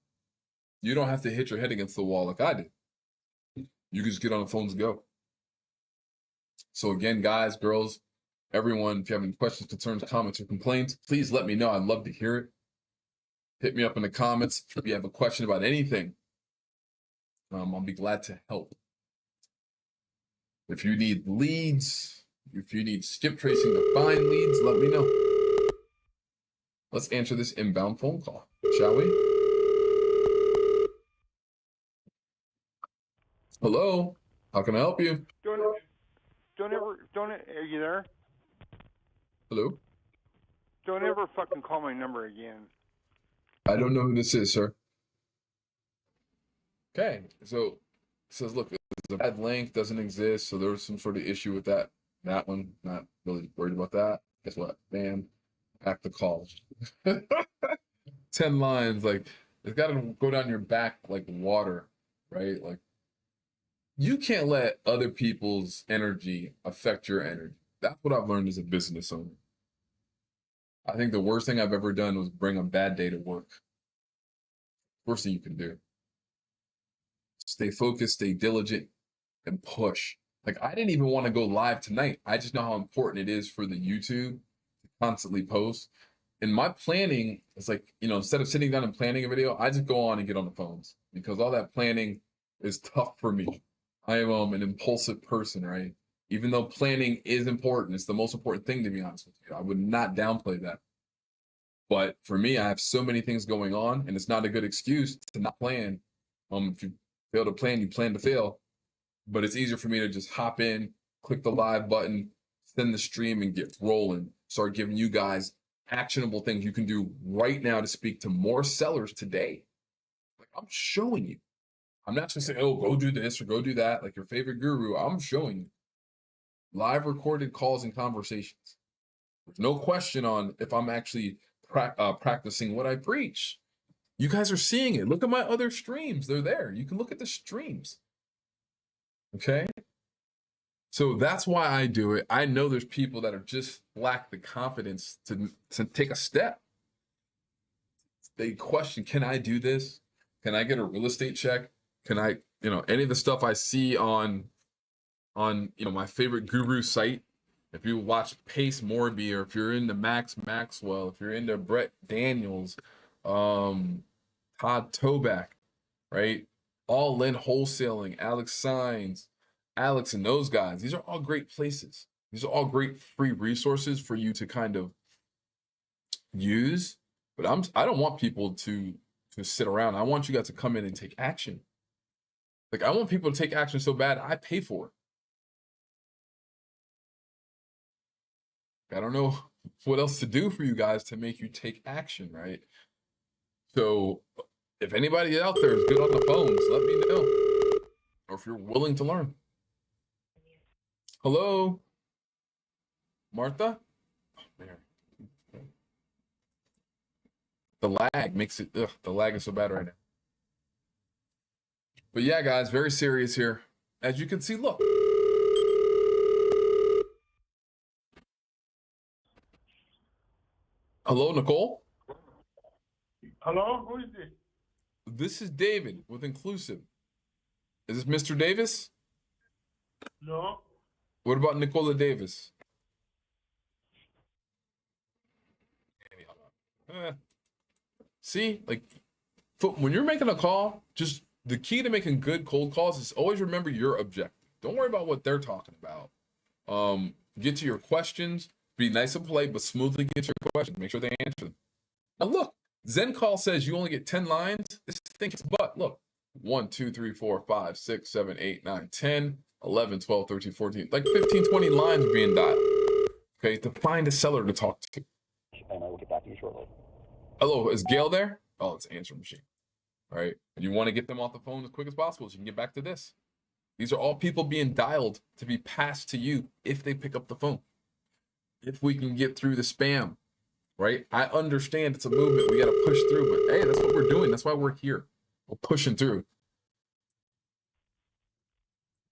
You don't have to hit your head against the wall like I did. You can just get on the phones and go. So again, guys, girls, everyone, if you have any questions, concerns, comments, or complaints, please let me know. I'd love to hear it. Hit me up in the comments if you have a question about anything. I'll be glad to help. If you need leads, if you need skip tracing to find leads, let me know. Let's answer this inbound phone call, shall we? Hello, how can I help you? Are you there? Hello? Don't ever fucking call my number again. I don't know who this is, sir. Okay, so it says, look, the bad link doesn't exist, so there was some sort of issue with that one. Not really worried about that. Guess what? Bam, back the call. 10 lines, like, it's got to go down your back like water, right? Like, you can't let other people's energy affect your energy. That's what I've learned as a business owner. I think the worst thing I've ever done was bring a bad day to work. Worst thing you can do. Stay focused, stay diligent, and push. Like, I didn't even want to go live tonight. I just know how important it is for the YouTube to constantly post. And my planning is like, instead of sitting down and planning a video, I just go on and get on the phones because all that planning is tough for me. I am an impulsive person, right? Even though planning is important, it's the most important thing, to be honest with you. I would not downplay that. But for me, I have so many things going on, and it's not a good excuse to not plan. If you fail to plan, you plan to fail. But it's easier for me to just hop in, click the live button, send the stream, and get rolling. Start giving you guys actionable things you can do right now to speak to more sellers today. Like, I'm showing you. I'm not just saying, oh, go do this or go do that, like your favorite guru. I'm showing you. Live recorded calls and conversations. There's no question on if I'm actually practicing what I preach. You guys are seeing it. Look at my other streams. They're there. You can look at the streams. Okay? So that's why I do it. I know there's people that are just lack the confidence to take a step. They question, can I do this? Can I get a real estate check? Can I, any of the stuff I see on my favorite guru site? If you watch Pace Morby, or if you're into Max Maxwell, if you're into Brett Daniels, Todd Toback, right? All In Wholesaling, Alex Signs, Alex and those guys. These are all great places. These are all great free resources for you to kind of use. But I don't want people to sit around. I want you guys to come in and take action. Like, I want people to take action so bad, I pay for it. I don't know what else to do for you guys to make you take action, right? So if anybody out there is good on the phones, let me know. Or if you're willing to learn. Hello? Martha? Oh, man. The lag makes it, the lag is so bad right now. But yeah, guys, very serious here. As you can see, look. Hello, Nicole? Hello, who is this? This is David with Inclusive. Is this Mr. Davis? No. What about Nicola Davis? See, like, when you're making a call, just the key to making good cold calls is always remember your objective. Don't worry about what they're talking about. Get to your questions, be nice and polite, but smoothly get your questions. Make sure they answer them. Now look, Zen Call says you only get 10 lines. This thing is but look, 1, 2, 3, 4, 5, 6, 7, 8, 9, 10, 11, 12, 13, 14, like 15, 20 lines being dialed. Okay, to find a seller to talk to. And I will get back to you shortly. Hello, is Gail there? Oh, it's an answering machine. All right. And you want to get them off the phone as quick as possible so you can get back to this. These are all people being dialed to be passed to you if they pick up the phone. If we can get through the spam, right? I understand it's a movement. We got to push through, but hey, that's what we're doing. That's why we're here. We're pushing through.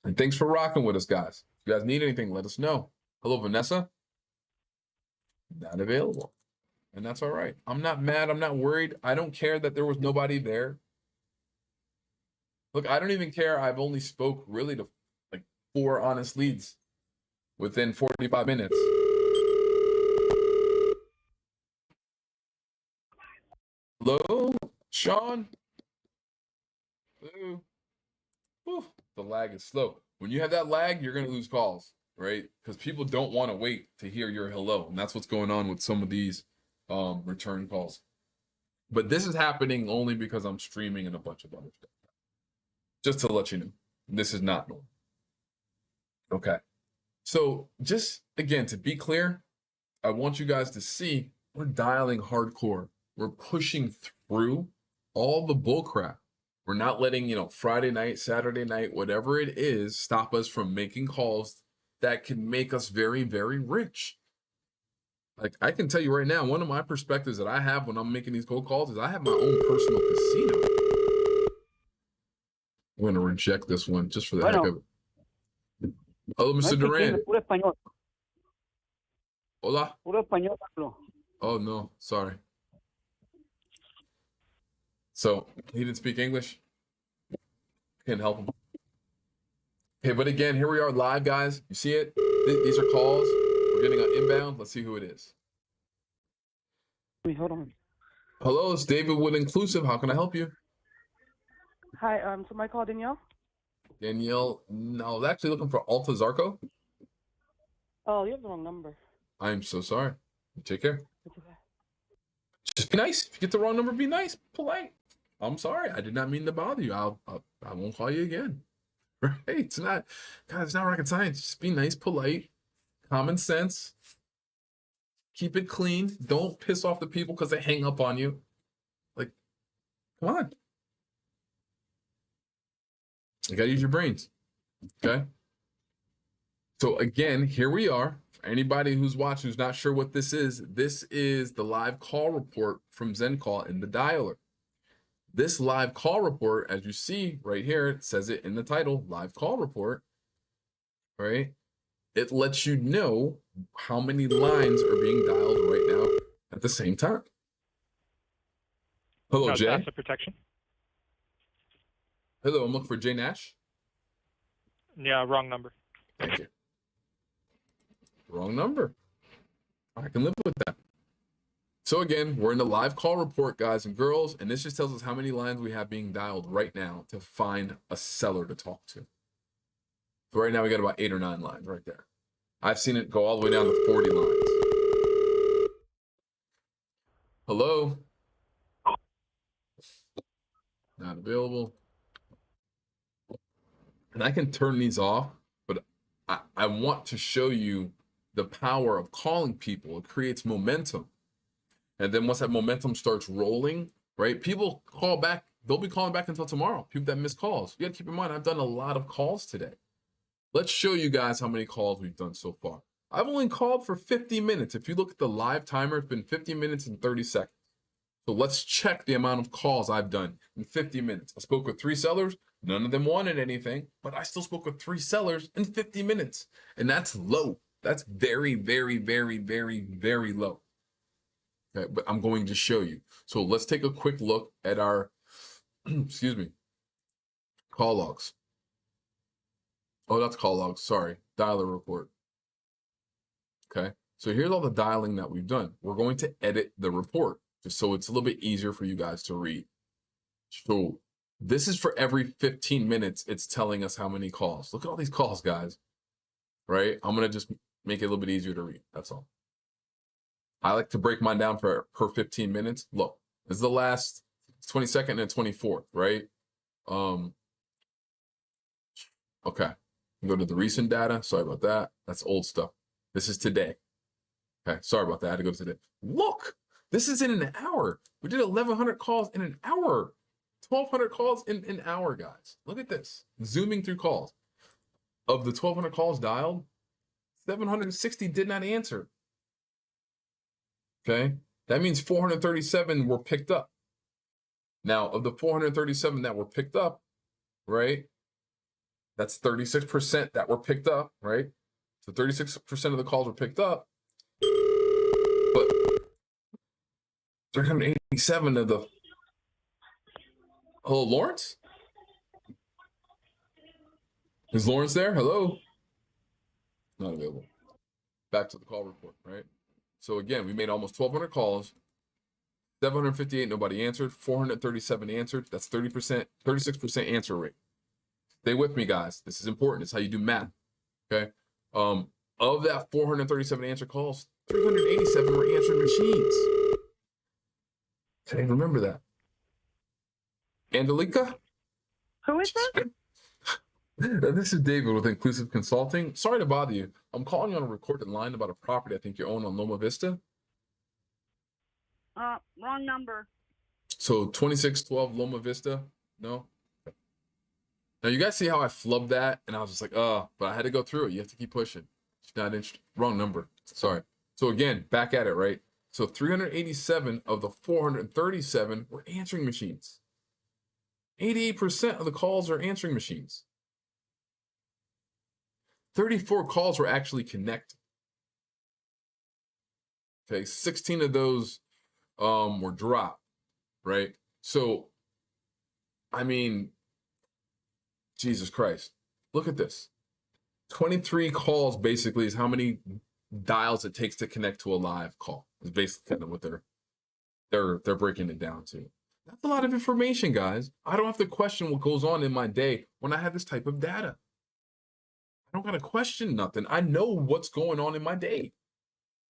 And thanks for rocking with us, guys. If you guys need anything, let us know. Hello, Vanessa. Not available. And that's all right. I'm not mad. I'm not worried. I don't care that there was nobody there. Look, I don't even care. I've only spoke really to like 4 honest leads within 45 minutes. Hello, Sean? Hello? Whew, the lag is slow. When you have that lag, you're going to lose calls, right? Because people don't want to wait to hear your hello. And that's what's going on with some of these return calls. But this is happening only because I'm streaming and a bunch of other stuff. Just to let you know, this is not normal. Okay. So just, again, to be clear, I want you guys to see we're dialing hardcore. We're pushing through all the bullcrap. We're not letting, Friday night, Saturday night, whatever it is, stop us from making calls that can make us very, very rich. Like, I can tell you right now, one of my perspectives that I have when I'm making these cold calls is I have my own personal casino. I'm going to reject this one just for the heck of it. Hello, Mr. Duran. Puro español. Hola. Puro español hablo. Oh, no. Sorry. So, he didn't speak English. Can't help him. Okay, but again, here we are live, guys. You see it? These are calls. We're getting an inbound. Let's see who it is. Wait, hold on. Hello, it's David with Inclusive. How can I help you? Hi, somebody called Danielle? Danielle, no, I was actually looking for Alta Zarco. Oh, you have the wrong number. I'm so sorry. Take care. It's okay. Just be nice. If you get the wrong number, be nice, polite. I'm sorry. I did not mean to bother you. I won't call you again. Right? It's not, God, it's not rocket science. Just be nice, polite, common sense. Keep it clean. Don't piss off the people because they hang up on you. Like, come on. You gotta use your brains. Okay. So again, here we are. For anybody who's watching who's not sure what this is the live call report from ZenCall in the dialer. This live call report, as you see right here, it says it in the title, live call report, right? It lets you know how many lines are being dialed right now at the same time. Hello, Jay. Asset protection. Hello, I'm looking for Jay Nash. Yeah, wrong number. Thank you. Wrong number. I can live with that. So again, we're in the live call report, guys and girls, and this just tells us how many lines we have being dialed right now to find a seller to talk to. So right now we got about 8 or 9 lines right there. I've seen it go all the way down to 40 lines. Hello? Not available. And I can turn these off, but I want to show you the power of calling people. It creates momentum. And then once that momentum starts rolling, right, people call back. They'll be calling back until tomorrow. People that miss calls. You got to keep in mind, I've done a lot of calls today. Let's show you guys how many calls we've done so far. I've only called for 50 minutes. If you look at the live timer, it's been 50 minutes and 30 seconds. So let's check the amount of calls I've done in 50 minutes. I spoke with 3 sellers. None of them wanted anything, but I still spoke with 3 sellers in 50 minutes. And that's low. That's very, very, very, very, very low. Okay, but I'm going to show you. So let's take a quick look at our, excuse me, call logs. Oh, that's call logs. Sorry, dialer report. Okay, so here's all the dialing that we've done. We're going to edit the report just so it's a little bit easier for you guys to read. So this is for every 15 minutes. It's telling us how many calls. Look at all these calls, guys. Right? I'm going to just make it a little bit easier to read. That's all. I like to break mine down per 15 minutes. Look, this is the last 22nd and 24th, right? Okay. Go to the recent data. Sorry about that. That's old stuff. This is today. Okay. Sorry about that. I had to go to today. Look, this is in an hour. We did 1,100 calls in an hour. 1,200 calls in an hour, guys. Look at this. Zooming through calls. Of the 1,200 calls dialed, 760 did not answer. Okay, that means 437 were picked up. Now, of the 437 that were picked up, right, that's 36% that were picked up, right? So 36% of the calls were picked up, but 387 of the... Hello, Lawrence? Is Lawrence there? Hello? Not available. Back to the call report, right? So again, we made almost 1,200 calls, 758 nobody answered, 437 answered. That's 30%, 36% answer rate. Stay with me, guys. This is important. It's how you do math. Okay. Of that 437 answer calls, 387 were answering machines. Okay, remember that. Angelica? Who is this? This is David with Inclusive Consulting. Sorry to bother you. I'm calling you on a recorded line about a property I think you own on Loma Vista. Wrong number. So 2612 Loma Vista? No? Now you guys see how I flubbed that? And I was just like, but I had to go through it. You have to keep pushing. She's not interested. Wrong number. Sorry. So again, back at it, right? So 387 of the 437 were answering machines. 88% of the calls are answering machines. 34 calls were actually connected. Okay, 16 of those were dropped, right? So, I mean, Jesus Christ, look at this. 23 calls basically is how many dials it takes to connect to a live call. Is basically kind of what they're breaking it down to. That's a lot of information, guys. I don't have to question what goes on in my day when I have this type of data. I don't gotta question nothing. I know what's going on in my day.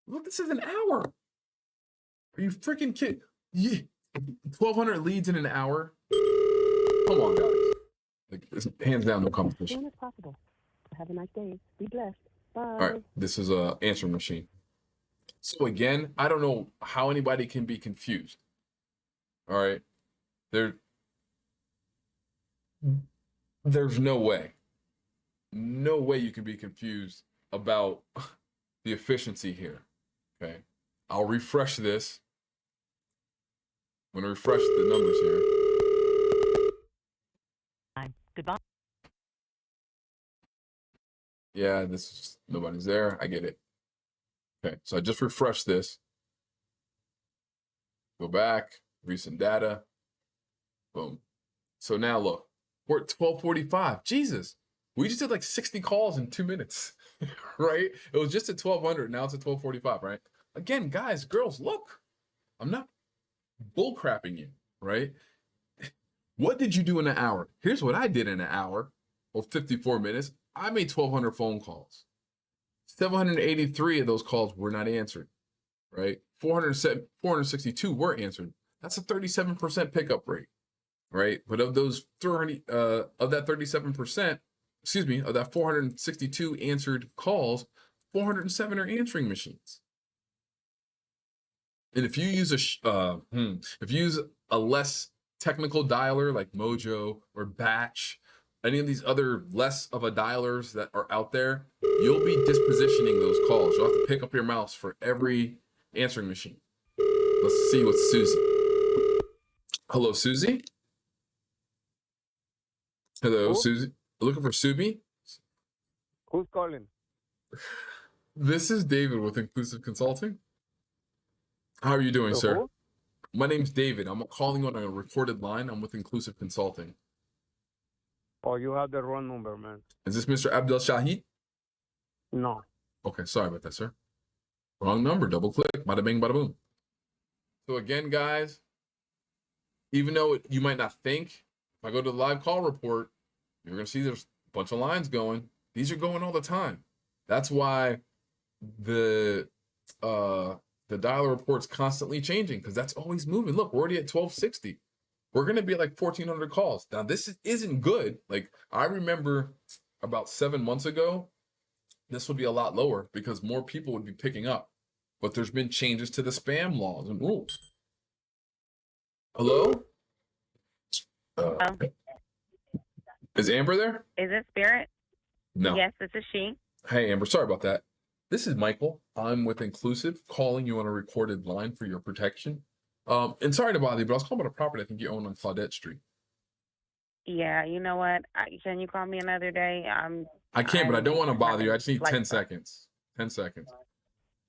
Look, this is an hour. Are you freaking kidding? Yeah. 1,200 leads in an hour. Come on, guys. Like, hands down, no competition. As soon as possible. Have a nice day. Be blessed. Bye. All right, this is a answering machine. So again, I don't know how anybody can be confused. All right, there's no way you can be confused about the efficiency here. Okay, I'll refresh this. I'm gonna refresh the numbers here. Goodbye. Yeah, nobody's there. I get it. Okay, so I just refreshed this. Go back, recent data. Boom. So now look, we're at 12:45. Jesus, we just did like 60 calls in 2 minutes, right? It was just at 1,200. Now it's at 12:45, right? Again, guys, girls, look. I'm not bullcrapping you, right? What did you do in an hour? Here's what I did in an hour or 54 minutes. I made 1,200 phone calls. 783 of those calls were not answered, right? 462 were answered. That's a 37% pickup rate, right? But of those 30, of that 37%, of that 462 answered calls, 407 are answering machines. And if you use a less technical dialer like Mojo or Batch, any of these other less of a dialers that are out there, you'll be dispositioning those calls. You'll have to pick up your mouse for every answering machine. Let's see what's Susie. Hello, Susie. Hello, Who? Susie. Looking for Subi? Who's calling? This is David with Inclusive Consulting. How are you doing, sir? Who? My name's David. I'm calling on a recorded line. I'm with Inclusive Consulting. Oh, you have the wrong number, man. Is this Mr. Abdel Shahid? No. Okay, sorry about that, sir. Wrong number. Double click. Bada bing, bada boom. So again, guys, even though you might not think, if I go to the live call report, you're going to see there's a bunch of lines going. These are going all the time. That's why the dialer report's constantly changing, because that's always moving. Look, we're already at 1260. We're going to be at like 1,400 calls. Now, this isn't good. Like, I remember about 7 months ago, this would be a lot lower because more people would be picking up. But there's been changes to the spam laws and rules. Hello? Is Amber there? Is it Spirit? No. Yes, this is she. Hey, Amber, sorry about that. This is Michael. I'm with Inclusive, calling you on a recorded line for your protection. And sorry to bother you, but I was calling about a property I think you own on Claudette Street. Yeah, you know what? Can you call me another day? I can, but I don't want to bother you. I just need 10 seconds. 10 seconds.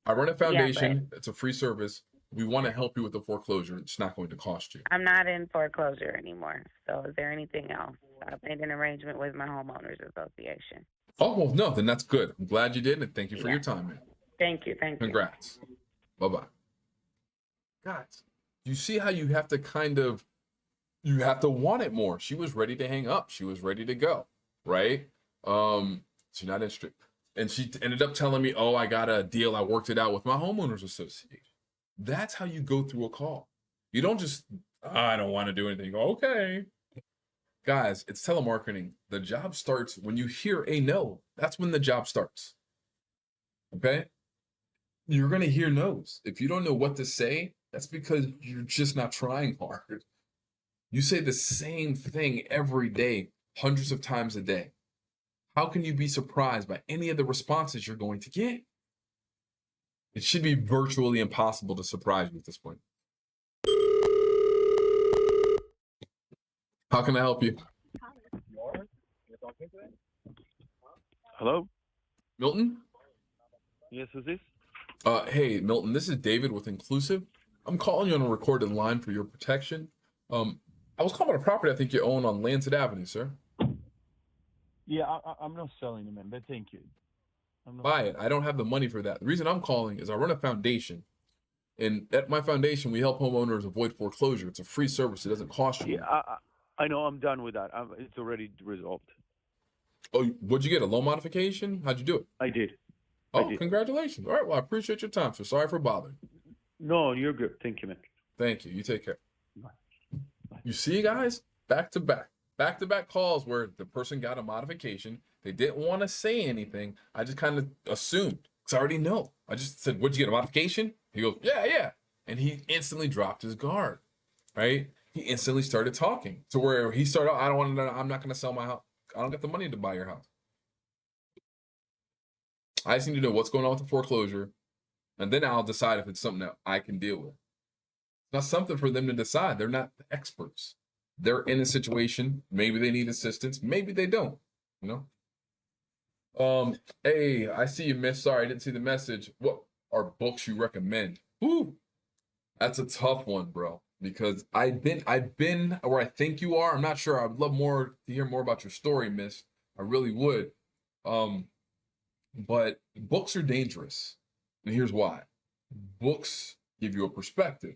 I run a foundation. It's a free service. We want to help you with the foreclosure. It's not going to cost you. I'm not in foreclosure anymore. So is there anything else? I've made an arrangement with my homeowners association. Oh, well, no, then that's good. I'm glad you did, and thank you for your time, man. Thank you. Congrats. Bye-bye. Guys, you see how you have to you have to want it more. She was ready to hang up. She was ready to go, right? She's not interested. And she ended up telling me, oh, I got a deal. I worked it out with my homeowners association. That's how you go through a call. You don't just, I don't want to do anything. Okay. Guys, it's telemarketing. The job starts when you hear a no. That's when the job starts. Okay? You're going to hear no's. If you don't know what to say, that's because you're just not trying hard. You say the same thing every day, hundreds of times a day. How can you be surprised by any of the responses you're going to get? It should be virtually impossible to surprise you at this point. How can I help you? Hello? Milton? Yes, who's this? Hey, Milton, this is David with Inclusive. I'm calling you on a recorded line for your protection. I was calling about a property I think you own on Lancet Avenue, sir. Yeah, I'm not selling them, man, but thank you. Buy it. I don't have the money for that. The reason I'm calling is I run a foundation. And at my foundation, we help homeowners avoid foreclosure. It's a free service. It doesn't cost you. Yeah, I know. I'm done with that. It's already resolved. Oh, what'd you get? A loan modification? How'd you do it? I did. Oh, congratulations. All right. Well, I appreciate your time, sir. Sorry for bothering. No, you're good. Thank you, man. Thank you. You take care. Bye. You see, guys? Back to back. Back-to-back calls where the person got a modification. They didn't want to say anything. I just kind of assumed, because I already know. I just said, what'd you get, a modification? He goes, yeah. And he instantly dropped his guard, right? He instantly started talking to where he started, I'm not going to sell my house. I don't got the money to buy your house. I just need to know what's going on with the foreclosure, and then I'll decide if it's something that I can deal with. It's not something for them to decide. They're not the experts. They're in a situation. Maybe they need assistance. Maybe they don't. You know. Hey, I see you, miss. Sorry, I didn't see the message. What are books you recommend? Woo, that's a tough one, bro. Because I've been where I think you are. I'm not sure. I'd love to hear more about your story, miss. I really would. But books are dangerous, and here's why. Books give you a perspective.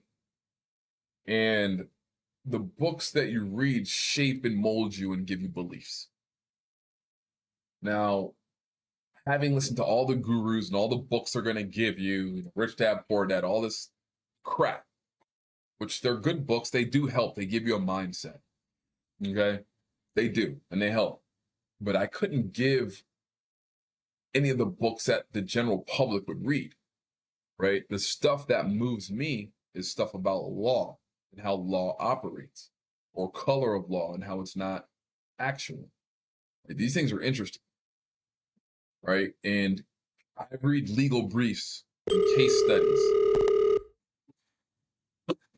And the books that you read shape and mold you and give you beliefs. Now, having listened to all the gurus and all the books they're going to give you, Rich Dad, Poor Dad, all this crap, which they're good books, they do help. They give you a mindset. Okay? They do, and they help. But I couldn't give any of the books that the general public would read, right? The stuff that moves me is stuff about law and how law operates, or color of law and how it's not actual. These things are interesting, right? And I read legal briefs and case studies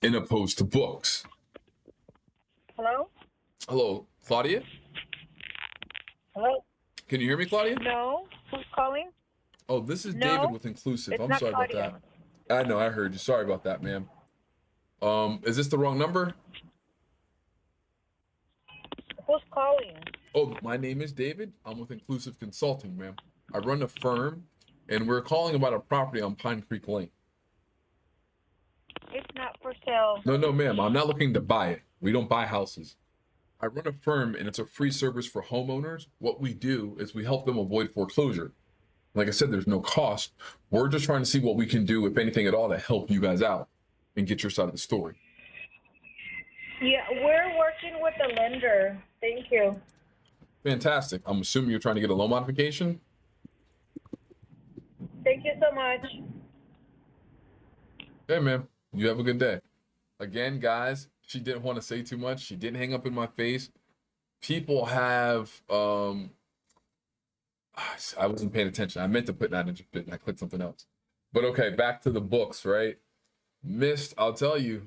in opposed to books. Hello? Hello, Claudia? Hello? Can you hear me, Claudia? No? Who's calling? Oh, this is No, David with Inclusive. it's I'm not sorry Claudia. about that. I know, I heard you. Sorry about that, ma'am. Is this the wrong number? Who's calling? Oh, my name is David. I'm with Inclusive Consulting, ma'am. I run a firm, and we're calling about a property on Pine Creek Lane. It's not for sale. No, ma'am. I'm not looking to buy it. We don't buy houses. I run a firm, and it's a free service for homeowners. What we do is we help them avoid foreclosure. Like I said, there's no cost. We're just trying to see what we can do, if anything at all, to help you guys out and get your side of the story. Yeah, we're working with the lender. Thank you. Fantastic. I'm assuming you're trying to get a loan modification? Thank you so much. Hey, ma'am. You have a good day. Again, guys, she didn't want to say too much. She didn't hang up in my face. People have, I wasn't paying attention. I meant to put that in and I clicked something else. But okay, back to the books, right? Mist, I'll tell you,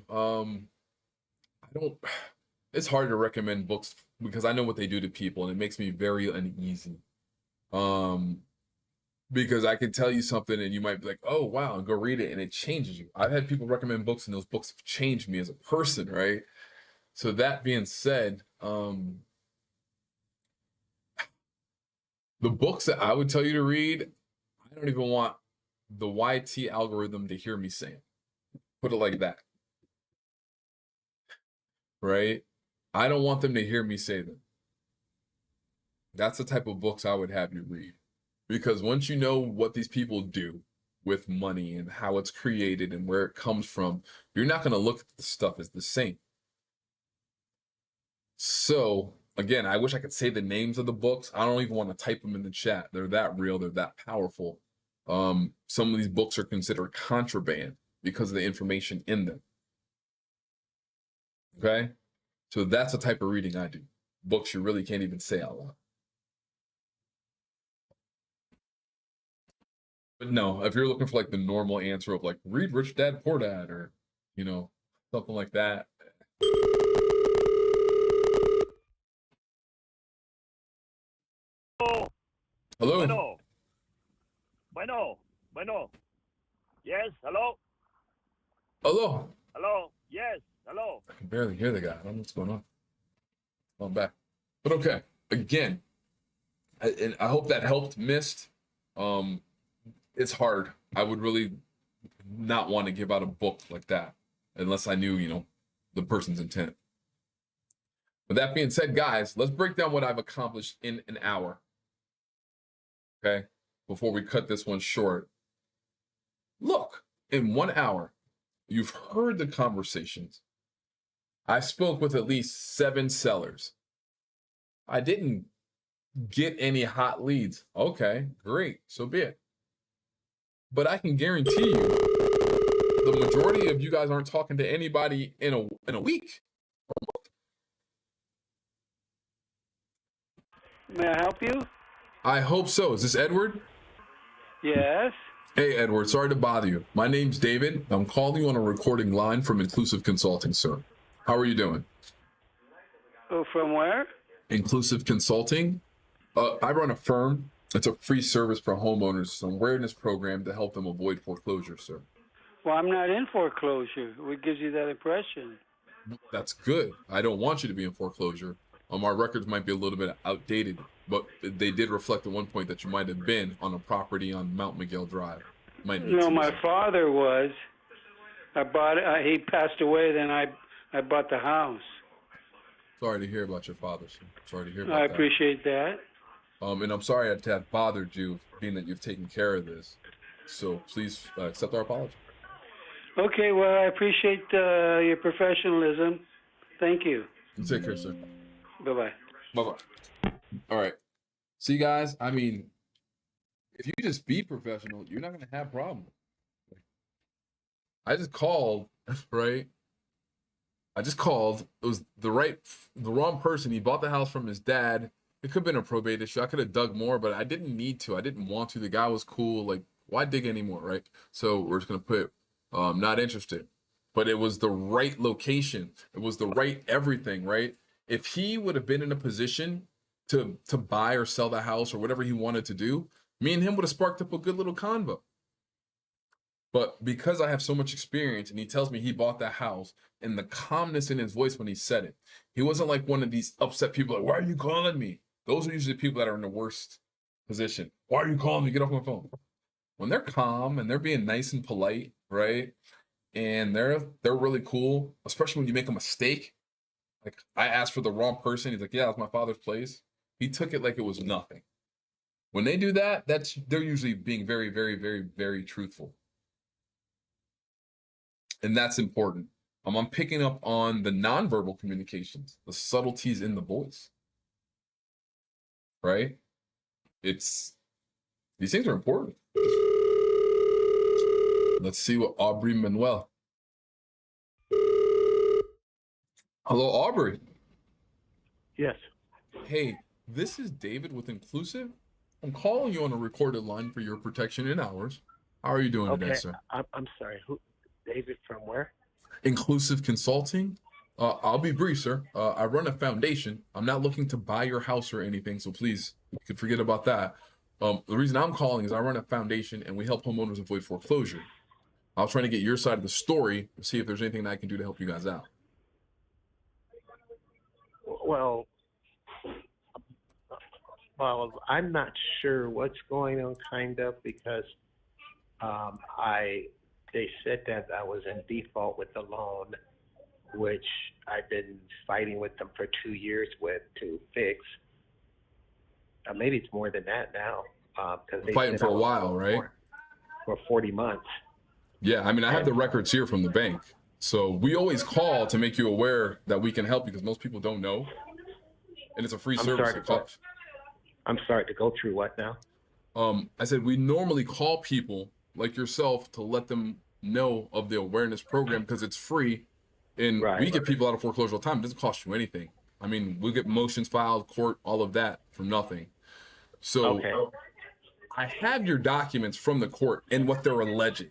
it's hard to recommend books because I know what they do to people and it makes me very uneasy. Because I can tell you something and you might be like, oh, wow, and go read it and it changes you. I've had people recommend books and those books have changed me as a person, right? So that being said, the books that I would tell you to read, I don't even want the YT algorithm to hear me say it. Put it like that. Right? I don't want them to hear me say them. That's the type of books I would have you read. Because once you know what these people do with money and how it's created and where it comes from, you're not going to look at the stuff as the same. So, again, I wish I could say the names of the books. I don't even want to type them in the chat. They're that real. They're that powerful. Some of these books are considered contraband because of the information in them. Okay? So that's the type of reading I do. Books you really can't even say out loud. But no, if you're looking for like the normal answer of like, read Rich Dad, Poor Dad, or, you know, something like that. Hello? Bueno. Yes, hello? Hello? Hello? Yes, hello? I can barely hear the guy. I don't know what's going on. I'm back. But okay, again, and I hope that helped, Mist. It's hard. I would really not want to give out a book like that unless I knew, you know, the person's intent. But that being said, guys, let's break down what I've accomplished in an hour. Okay? Before we cut this one short. Look, in 1 hour, you've heard the conversations. I spoke with at least 7 sellers. I didn't get any hot leads. Okay, great. So be it. But I can guarantee you, the majority of you guys aren't talking to anybody in a week. May I help you? I hope so. Is this Edward? Yes. Hey, Edward. Sorry to bother you. My name's David. I'm calling you on a recording line from Inclusive Consulting, sir. How are you doing? Oh, from where? Inclusive Consulting. I run a firm. It's a free service for homeowners. It's an awareness program to help them avoid foreclosure, sir. Well, I'm not in foreclosure. What gives you that impression? That's good. I don't want you to be in foreclosure. Our records might be a little bit outdated, but they did reflect at one point that you might have been on a property on Mount Miguel Drive. No, my father was. I bought it. He passed away. Then I I bought the house. Sorry to hear about your father, sir. Sorry to hear about I that. appreciate that. And I'm sorry to have bothered you, being that you've taken care of this. So please accept our apology. Okay, well, I appreciate your professionalism. Thank you. You take care, sir. Bye-bye. Bye-bye. All right. See, guys, I mean, if you just be professional, you're not going to have problems. I just called, right? I just called. It was the wrong person. He bought the house from his dad. It could have been a probate issue. I could have dug more, but I didn't need to. I didn't want to. The guy was cool. Like, why dig anymore, right? So we're just going to put not interested. But it was the right location. It was the right everything, right? If he would have been in a position to buy or sell the house or whatever he wanted to do, me and him would have sparked up a good little convo. But because I have so much experience and he tells me he bought that house and the calmness in his voice when he said it, he wasn't like one of these upset people like, why are you calling me? Those are usually people that are in the worst position. Why are you calling me? Get off my phone. When they're calm and they're being nice and polite, right? And they're really cool, especially when you make a mistake. Like, I asked for the wrong person. He's like, yeah, it's my father's place. He took it like it was nothing. When they do that, they're usually being very, very, very, very truthful. And that's important. I'm picking up on the nonverbal communications, the subtleties in the voice. Right? These things are important. Let's see what Aubrey Manuel. Hello, Aubrey. Yes. Hey, this is David with Inclusive. I'm calling you on a recorded line for your protection and ours. How are you doing today, sir? I'm sorry. Who? David from where? Inclusive Consulting. I'll be brief, sir. I run a foundation. I'm not looking to buy your house or anything, so please, you can forget about that. The reason I'm calling is I run a foundation and we help homeowners avoid foreclosure. I was trying to get your side of the story to see if there's anything that I can do to help you guys out. Well, I'm not sure what's going on, kind of, because they said that I was in default with the loan, which I've been fighting with them for 2 years to fix. Maybe it's more than that now, because they Fighting said for a while, right? For 40 months. Yeah, I mean, I have the records here from the bank. So we always call to make you aware that we can help you because most people don't know. And it's a free service. I'm sorry, to go through what now? I said we normally call people like yourself to let them know of the awareness program because it's free. And we get people out of foreclosure all the time. It doesn't cost you anything. I mean, we get motions filed, court, all of that for nothing. So I have your documents from the court and what they're alleging.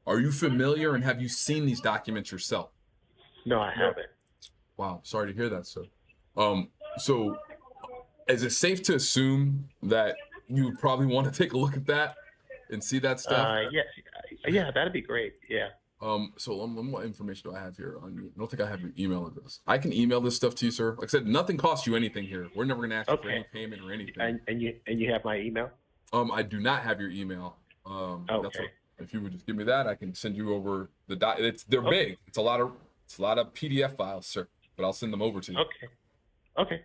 Are you familiar and have you seen these documents yourself? No, I haven't. Wow, sorry to hear that, sir. So is it safe to assume that you would probably want to take a look at that and see that stuff? Yes. Yeah, that'd be great. Yeah. So what information do I have here on you? I don't think I have your email address. I can email this stuff to you, sir. Like I said, nothing costs you anything here. We're never gonna ask you for any payment or anything. And you have my email? I do not have your email. If you would just give me that, I can send you over the they're big. It's a lot of PDF files, sir. But I'll send them over to you. Okay.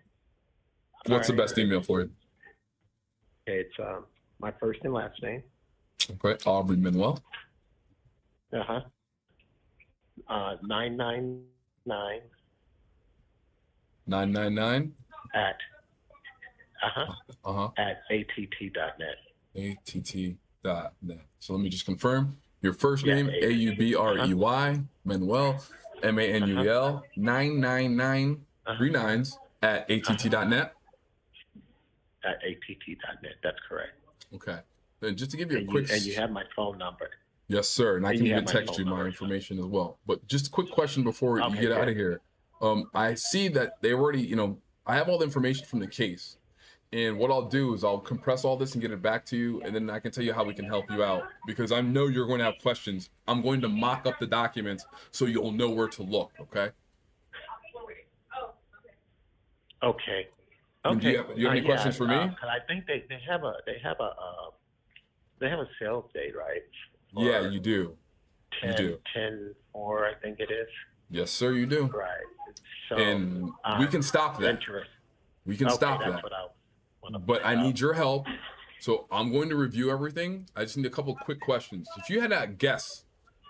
What's the best email for you? Okay, it's my first and last name. Okay, Aubrey Manuel. 999 999 at att.net. att.net. So let me just confirm your first name, AUBREY, Manuel, MANUEL, 999 3 9s at att.net. At att.net. That's correct. Okay. Then just to give you a quick. And you have my phone number. Yes, sir. And I can even text you my information as well. But just a quick question before you get out of here. I see that they already, I have all the information from the case. And what I'll do is I'll compress all this and get it back to you. And then I can tell you how we can help you out. Because I know you're going to have questions. I'm going to mock up the documents so you'll know where to look. Okay? Okay. Do you have any questions for me? I think they have a sales date, right? Yeah, you do. 10/4, I think it is. Yes, sir, you do. Right. So, And we can stop that. Interest. We can stop that's that. what I wanna But I find out. need your help. So I'm going to review everything. I just need a couple quick questions. If you had to guess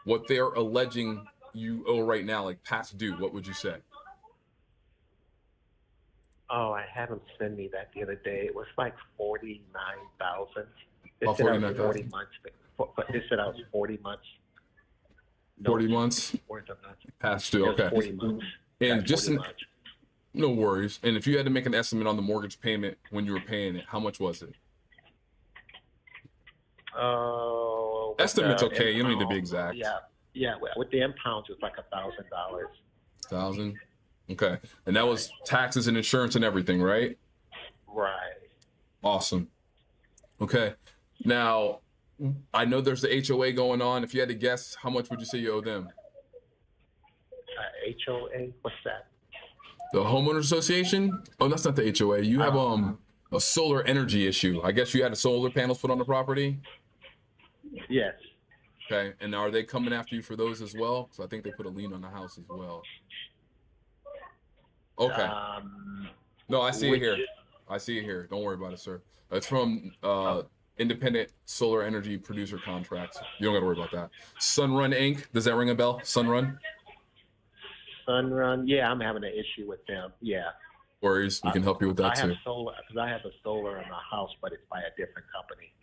what they're alleging you owe right now, like past due, what would you say? Oh, I had them send me that the other day. It was like 49,000. They About said I was 49,000. 40 months, but they said I was 40 months. 40 months Worth of nothing. past due. It was Okay. 40 months. And That's just 40 an, months. no worries. And if you had to make an estimate on the mortgage payment when you were paying it, how much was it? Oh. with Estimate's the okay. You don't need to be impound- exact. Yeah. With the impounds, it was like $1,000. 1,000. Okay. And that was taxes and insurance and everything, right? Right. Awesome. Okay. Now, I know there's the HOA going on. If you had to guess, how much would you say you owe them? HOA? What's that? The homeowners association? Oh, that's not the HOA. You have a solar energy issue. I guess you had solar panels put on the property. Yes. Okay. And are they coming after you for those as well? Because I think they put a lien on the house as well. Okay. No, I see it here. I see it here. Don't worry about it, sir. It's from Independent Solar Energy Producer Contracts. You don't got to worry about that. Sunrun Inc. Does that ring a bell? Sunrun? Sunrun? Yeah, I'm having an issue with them. Yeah. Worries. We can help you with that I have too. solar, because I have a solar in my house, but it's by a different company.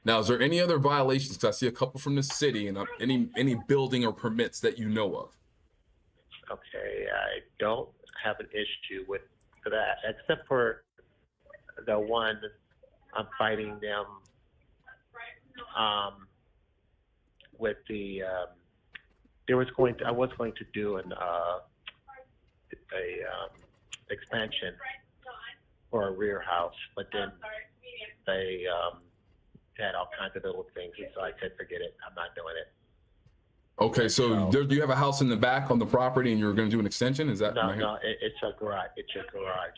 Now, is there any other violations? Because I see a couple from the city, and any building or permits that you know of. Okay, I don't have an issue with that, except for the one I'm fighting them with the I was going to do an expansion for a rear house, but then they had all kinds of little things, so I said forget it, I'm not doing it. Okay, so do you have a house in the back on the property and you're going to do an extension? Is that? No, it's a garage. It's a garage.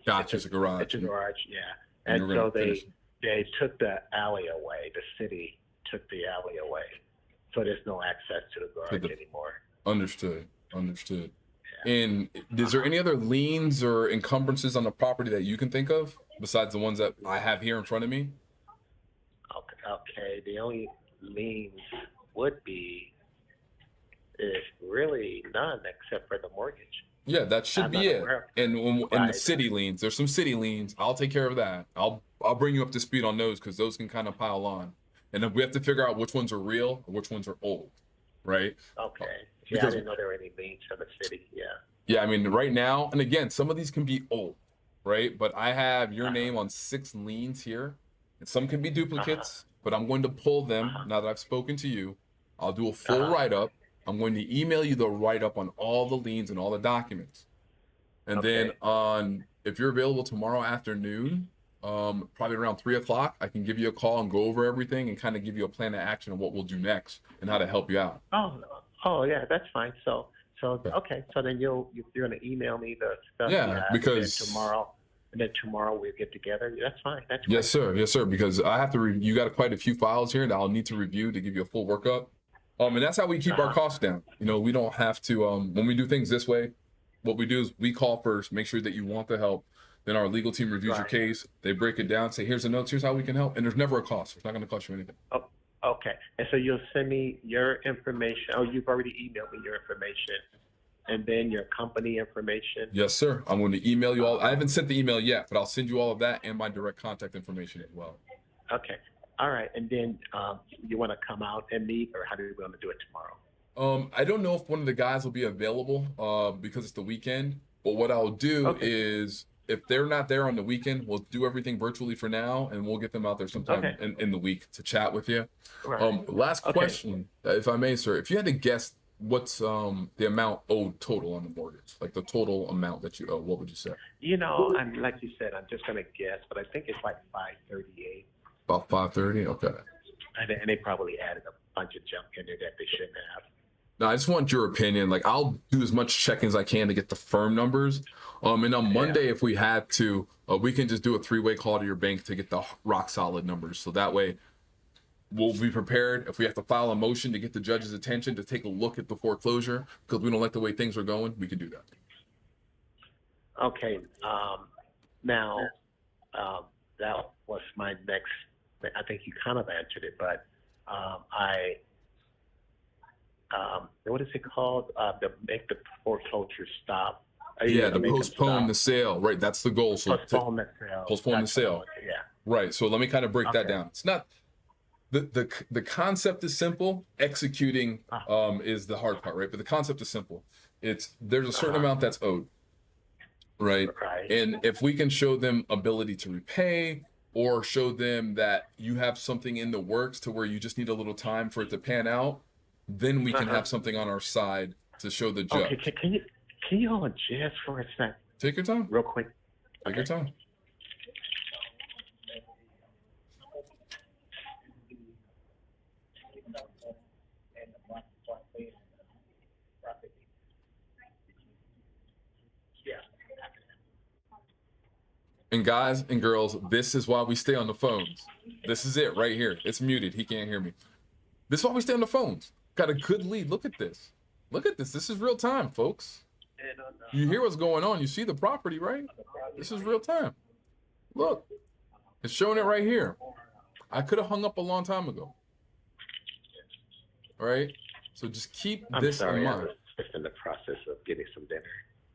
Gotcha, it's a garage. It's a garage, yeah. And And you're so gonna finish they took the alley away. The city took the alley away, so there's no access to the garage anymore. Understood. And is there any other liens or encumbrances on the property that you can think of besides the ones that I have here in front of me? Okay. The only liens would be is really none except for the mortgage. Yeah, that should I'm be not it. aware of And the Right. city liens, there's some city liens. I'll take care of that. I'll bring you up to speed on those because those can kind of pile on. And then we have to figure out which ones are real or which ones are old, right? Okay. Yeah, Because- I didn't know there were any liens from the city. Yeah. Yeah, I mean, right now, and again, some of these can be old, right? But I have your name on 6 liens here, and some can be duplicates, but I'm going to pull them now that I've spoken to you. I'll do a full write-up. I'm going to email you the write-up on all the liens and all the documents. And then if you're available tomorrow afternoon, probably around 3 o'clock, I can give you a call and go over everything and kind of give you a plan of action on what we'll do next and how to help you out. Oh yeah, that's fine. So okay. So then you're gonna email me the stuff. Yeah, you have, because- and then tomorrow we'll get together. That's fine. That's Yes, sir. Yes, sir. Because I have to. You got quite a few files here that I'll need to review to give you a full workup. And that's how we keep our costs down. You know, we don't have to. When we do things this way, what we do is we call first, make sure that you want the help. Then our legal team reviews your case. They break it down, say, here's the notes, here's how we can help, and there's never a cost. It's not going to cost you anything. Oh, okay. And so you'll send me your information. Oh, you've already emailed me your information, and then your company information. Yes, sir. I'm going to email you all. I haven't sent the email yet, but I'll send you all of that and my direct contact information as well. Okay. All right. And then you want to come out and meet, or how do we want to do it tomorrow? I don't know if one of the guys will be available because it's the weekend. But what I'll do is, if they're not there on the weekend, we'll do everything virtually for now, and we'll get them out there sometime in the week to chat with you. Right. Last question, if I may, sir. If you had to guess what's the amount owed total on the mortgage, like the total amount that you owe, what would you say? You know, like you said, I'm just gonna guess, but I think it's like 538. About 530. Okay. And they probably added a bunch of junk in there that they shouldn't have. No, I just want your opinion. Like, I'll do as much checking as I can to get the firm numbers. And on Monday, if we had to, we can just do a 3-way call to your bank to get the rock solid numbers. So that way, we'll be prepared if we have to file a motion to get the judge's attention to take a look at the foreclosure because we don't like the way things are going. We can do that. Okay. Now, that was my next. I think you kind of answered it, but what is it called? To make the foreclosure stop. Yeah, to postpone the sale, right? That's the goal. So postpone the sale. Postpone the sale. Yeah. Right. So let me kind of break that down. It's not the concept is simple. Executing is the hard part, right? But the concept is simple. There's a certain amount that's owed, right? And if we can show them ability to repay, or show them that you have something in the works to where you just need a little time for it to pan out, then we can have something on our side to show the judge. Okay, can you hold on just for a sec? Take your time. Real quick. Take your time. And guys and girls, this is why we stay on the phones. This is it right here. It's muted. He can't hear me. This is why we stay on the phones. Got a good lead. Look at this. Look at this. This is real time, folks. You hear what's going on. You see the property, right? This is real time. Look, it's showing it right here. I could have hung up a long time ago. All right? So just keep this in mind. I was just in the process of getting some dinner.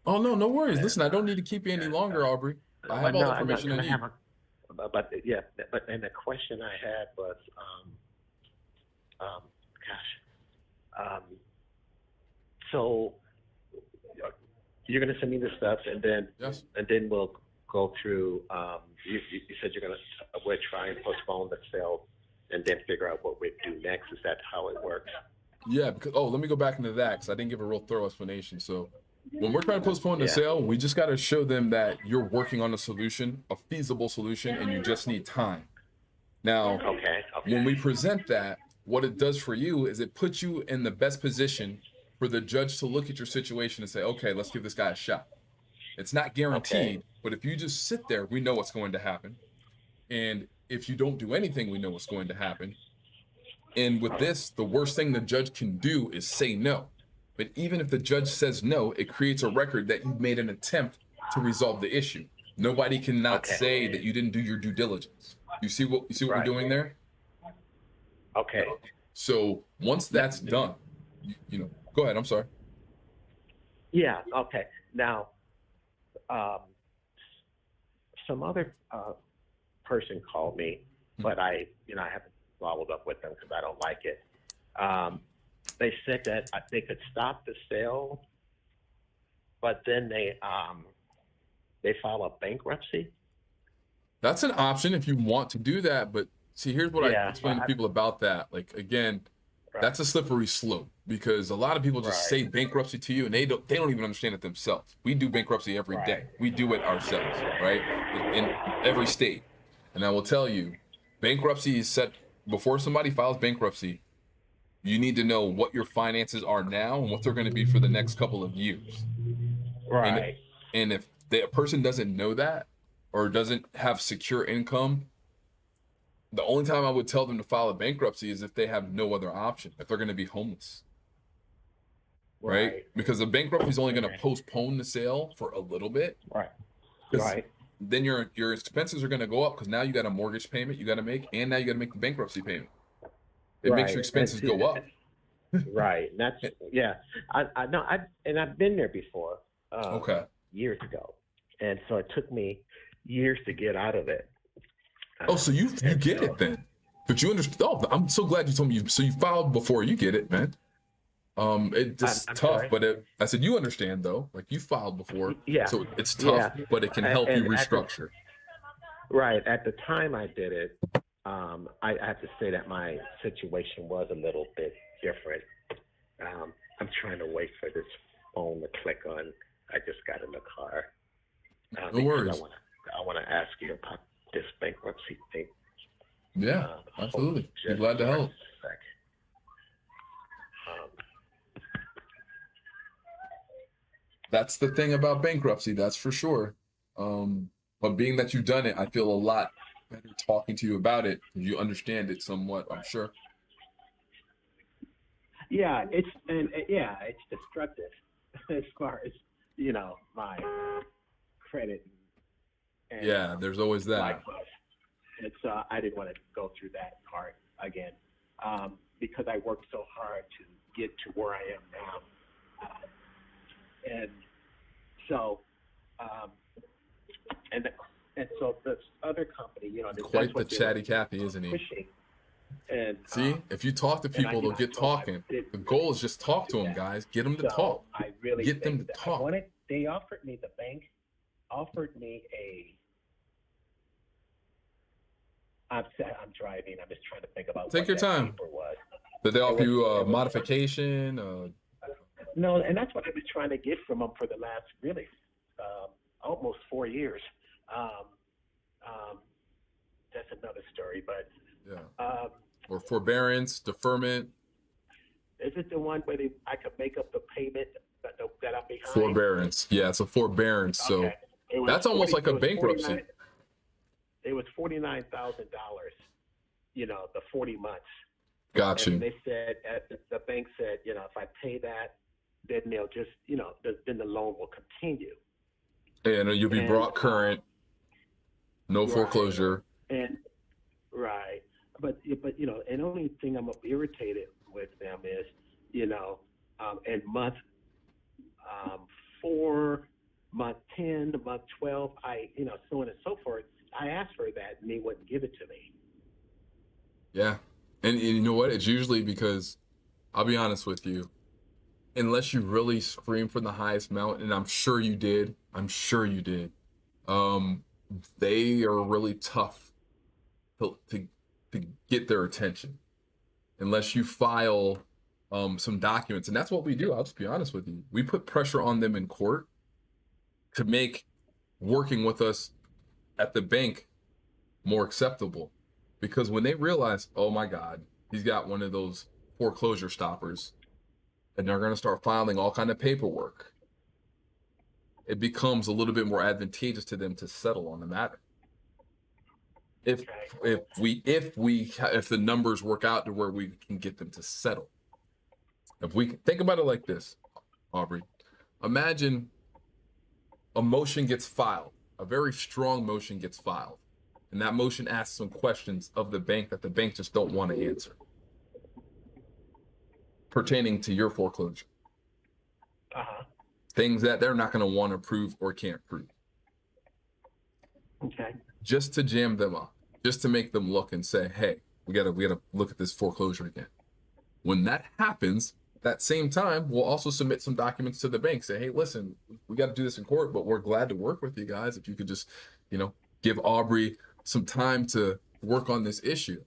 Oh, no worries. Listen, I don't need to keep you any longer, Aubrey. I have all the information I need. And the question I had was, so you're going to send me the stuff, and then we'll go through. You said we're trying to postpone the sale, and then figure out what we do next. Is that how it works? Yeah. Because let me go back into that because I didn't give a real thorough explanation. So when we're trying to postpone the sale, we just got to show them that you're working on a solution, a feasible solution, and you just need time. Now, when we present that, what it does for you is it puts you in the best position for the judge to look at your situation and say, okay, let's give this guy a shot. It's not guaranteed, but if you just sit there, we know what's going to happen. And if you don't do anything, we know what's going to happen. And with this, the worst thing the judge can do is say no. But even if the judge says no, it creates a record that you made an attempt to resolve the issue. Nobody cannot say that you didn't do your due diligence. You see what we're doing there? Okay. So once that's done, go ahead. I'm sorry. Yeah. Okay. Now, some other person called me, but I haven't followed up with them because I don't like it. They said that they could stop the sale, but then they file a bankruptcy. That's an option if you want to do that, but see, here's what I explain to people about that. Like, again, that's a slippery slope because a lot of people just say bankruptcy to you and they don't even understand it themselves. We do bankruptcy every day. We do it ourselves, right? In every state. And I will tell you, bankruptcy is set before somebody files bankruptcy. You need to know what your finances are now and what they're going to be for the next couple of years. Right. And if a person doesn't know that or doesn't have secure income, the only time I would tell them to file a bankruptcy is if they have no other option, if they're going to be homeless. Right? Because the bankruptcy is only going to postpone the sale for a little bit. Right. Then your expenses are going to go up because now you got a mortgage payment you got to make, and now you got to make the bankruptcy payment. It makes your expenses go up. Right. That's I know. I've been there before. Years ago, and so it took me years to get out of it. So you get it then, but you understand. Oh, I'm so glad you told me. So you filed before you get it, man. It's tough, sorry? But I said you understand though. Like you filed before, so it's tough, but it can help you restructure. Right. At the time I did it, I have to say that my situation was a little bit different. I'm trying to wait for this phone to click on. I just got in the car. No worries. I want to ask you about this bankruptcy thing. Yeah, absolutely. Be glad to help. That's the thing about bankruptcy, that's for sure. But being that you've done it, I feel a lot better talking to you about it. You understand it somewhat, I'm sure. Yeah, it's destructive as far as my credit. And, Yeah, there's always that. Likewise. And so I didn't want to go through that part again because I worked so hard to get to where I am now. And so, and so this other company, Quite the chatty Cathy, isn't he? Pushing. And see, if you talk to people, they'll get talking. The goal is just talk to them, guys. Get them to talk. I really get them to talk. They offered me, the bank offered me I'm driving. I'm just trying to think about Take your time. Did they offer you a modification? No, and that's what I was trying to get from them for the last really almost 4 years. That's another story, but yeah. Or forbearance, deferment. Is it the one where I could make up the payment that I'm behind? Forbearance, yeah, it's a forbearance. Okay. So that's almost like a bankruptcy. It was $49,000. The 40 months. Got you. And they said, the bank said, if I pay that, then they'll just, then the loan will continue. And you'll be brought current, no foreclosure. And but and the only thing I'm irritated with them is, in month 4, month 10, month 12, so on and so forth. I asked for that, and they wouldn't give it to me. Yeah, and you know what? It's usually because, I'll be honest with you, unless you really scream from the highest mountain, and I'm sure you did, they are really tough to get their attention, unless you file some documents. And that's what we do. I'll just be honest with you. We put pressure on them in court to make working with us at the bank more acceptable. Because when they realize, oh my God, he's got one of those foreclosure stoppers, and they're going to start filing all kind of paperwork, it becomes a little bit more advantageous to them to settle on the matter. If the numbers work out to where we can get them to settle. If we think about it like this, Aubrey, imagine a motion gets filed, a very strong motion gets filed, and that motion asks some questions of the bank that the bank just don't want to answer pertaining to your foreclosure. Things that they're not going to want to prove or can't prove. Okay. Just to jam them up, just to make them look and say, hey, we gotta look at this foreclosure again. When that happens, that same time, we'll also submit some documents to the bank. Say, hey, listen, we got to do this in court, but we're glad to work with you guys. If you could just, give Aubrey some time to work on this issue.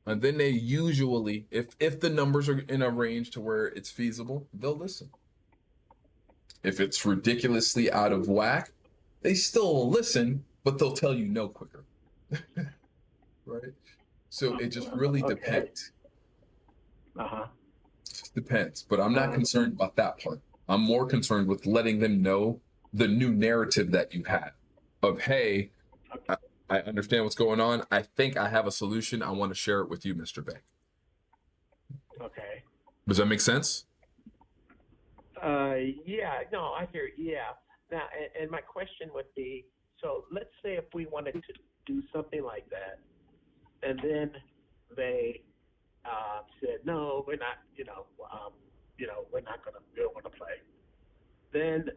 And then they usually, if the numbers are in a range to where it's feasible, they'll listen. If it's ridiculously out of whack, they still listen, but they'll tell you no quicker. Right? So it just really depends. Just depends. But I'm not concerned about that part. I'm more concerned with letting them know the new narrative that you had of, hey, I understand what's going on. I think I have a solution. I want to share it with you, Mr. Bank. Okay. Does that make sense? Yeah, no, I hear, yeah. Now, and my question would be, so let's say if we wanted to do something like that, and then they said, no, we're not, we're not going to be able to play. Then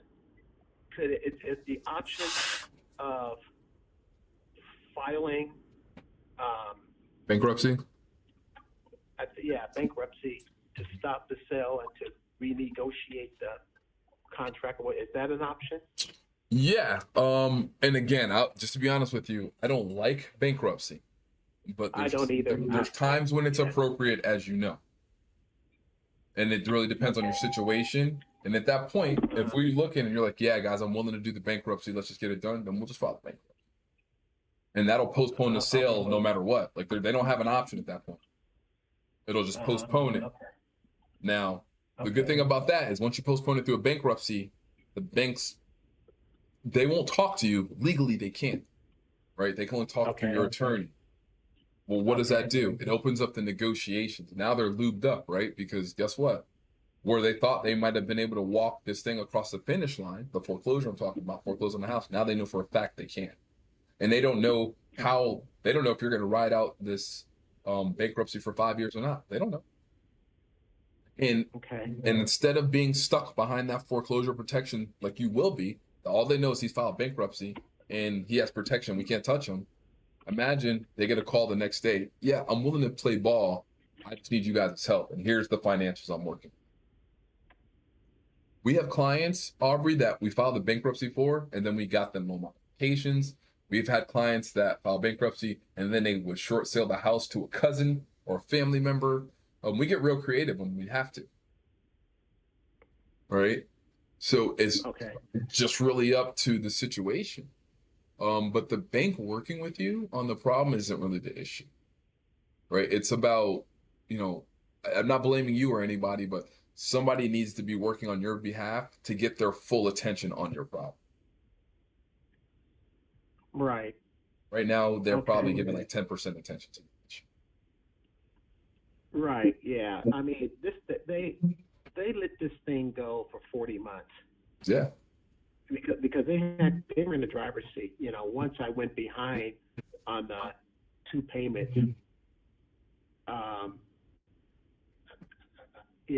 is the option of filing bankruptcy? Bankruptcy to stop the sale and to renegotiate the contract. Is that an option? Yeah. And again, just to be honest with you, I don't like bankruptcy, but I don't either. There's times when it's appropriate, as you know, and it really depends on your situation. And at that point, if we look in and you're like, yeah, guys, I'm willing to do the bankruptcy, let's just get it done, then we'll just file the bankruptcy. And that'll postpone the sale no matter what. Like they don't have an option at that point. It'll just postpone it. Now, the good thing about that is once you postpone it through a bankruptcy, the banks, they won't talk to you. Legally, they can't. right? They can only talk through your attorney. Well, what does that do? It opens up the negotiations. Now they're lubed up, right? Because guess what? Where they thought they might have been able to walk this thing across the finish line, the foreclosure I'm talking about, foreclosing the house, now they know for a fact they can't. And they don't know if you're going to ride out this bankruptcy for 5 years or not. They don't know. And instead of being stuck behind that foreclosure protection like you will be, all they know is he's filed bankruptcy and he has protection. We can't touch him. Imagine they get a call the next day. Yeah, I'm willing to play ball. I just need you guys' help. And here's the financials I'm working. We have clients, Aubrey, that we filed a bankruptcy for, and then we got them loan modifications. We've had clients that filed bankruptcy, and then they would short sale the house to a cousin or a family member. We get real creative when we have to. Right? So it's just really up to the situation. But the bank working with you on the problem isn't really the issue. Right? It's about, I'm not blaming you or anybody, but somebody needs to be working on your behalf to get their full attention on your problem. Right. Right now, they're probably giving like 10% attention to the issue. Right. Yeah. I mean, they let this thing go for 40 months. Yeah. Because they were in the driver's seat. Once I went behind on the 2 payments.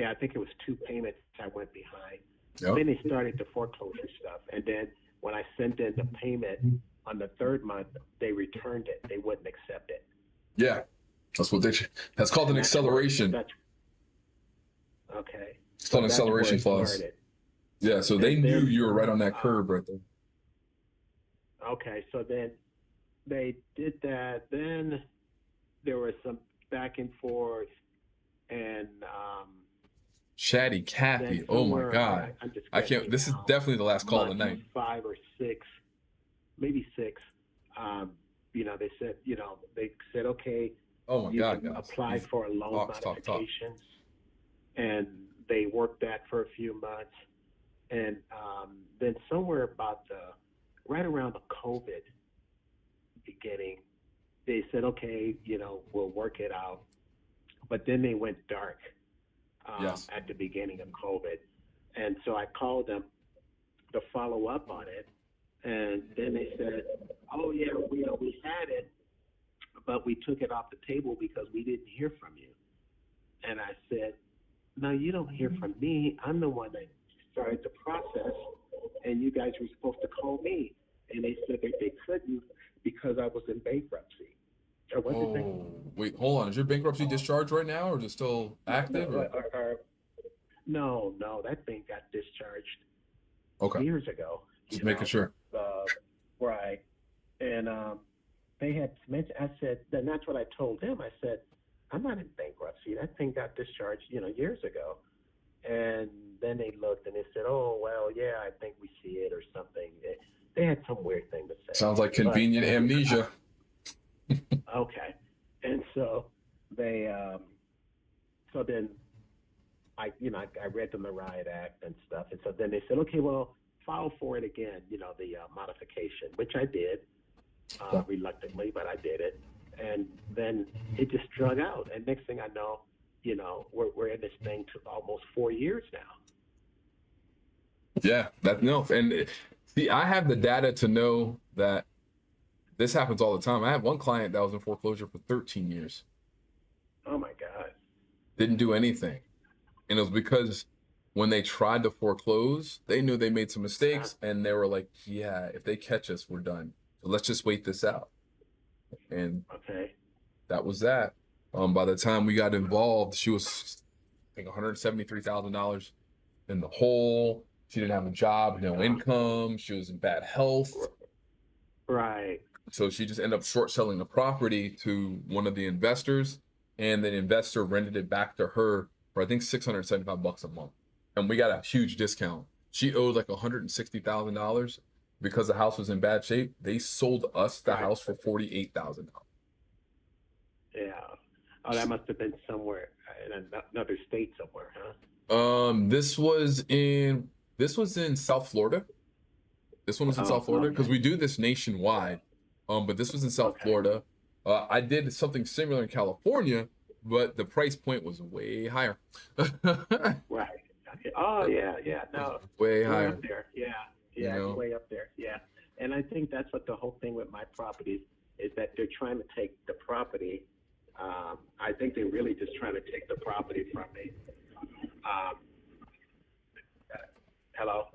I think it was 2 payments I went behind. Yep. Then they started the foreclosure stuff. And then when I sent in the payment on the 3rd month, they returned it. They wouldn't accept it. Yeah. That's called an acceleration. Okay. It's called an acceleration clause. Yeah, so they knew you were right on that curve right there. Okay, so then they did that. Then there was some back and forth, and Chatty Cathy. Oh my God! I can't. This is definitely the last call of the night. 5 or 6, maybe 6. They said, okay. Oh my God! Can apply for a loan modification, and they worked that for a few months, and then somewhere about right around the COVID beginning, they said, okay, we'll work it out, but then they went dark. At the beginning of COVID. And so I called them to follow up on it. And then they said, oh, yeah, we had it, but we took it off the table because we didn't hear from you. And I said, no, you don't hear from me. I'm the one that started the process, and you guys were supposed to call me. And they said that they couldn't because I was in bankruptcy. Wait, hold on. Is your bankruptcy discharged right now, or is it still active? No, that thing got discharged years ago. Just making sure. Right. And they had mentioned, I said, and that's what I told them. I said, I'm not in bankruptcy. That thing got discharged, years ago. And then they looked and they said, oh, well, yeah, I think we see it or something. They had some weird thing to say. Sounds like convenient amnesia. Okay. And so they, so then I read them the Riot Act and stuff. And so then they said, okay, well, file for it again, the modification, which I did, reluctantly, but I did it. And then it just drug out. And next thing I know, we're in this thing to almost 4 years now. Yeah, and see, I have the data to know that this happens all the time. I have one client that was in foreclosure for 13 years. Oh my God. Didn't do anything. And it was because when they tried to foreclose, they knew they made some mistakes and they were like, yeah, if they catch us, we're done. So let's just wait this out. And that was that. By the time we got involved, she was, I think, $173,000 in the hole. She didn't have a job, no income. She was in bad health. Right. So she just ended up short selling the property to one of the investors, and the investor rented it back to her for I think $675 a month. And we got a huge discount. She owed like $160,000 because the house was in bad shape. They sold us the house for $48,000. Yeah. Oh, that must have been somewhere in another state somewhere, huh? This was in South Florida. This one was in South Florida because we do this nationwide. But this was in South Florida. I did something similar in California, but the price point was way higher. Right. Oh yeah, no. Way We're higher. up there. Yeah, You know? it's way up there. Yeah. And I think that's what the whole thing with my properties is that they're trying to take the property. I think they're really just trying to take the property from me. Hello?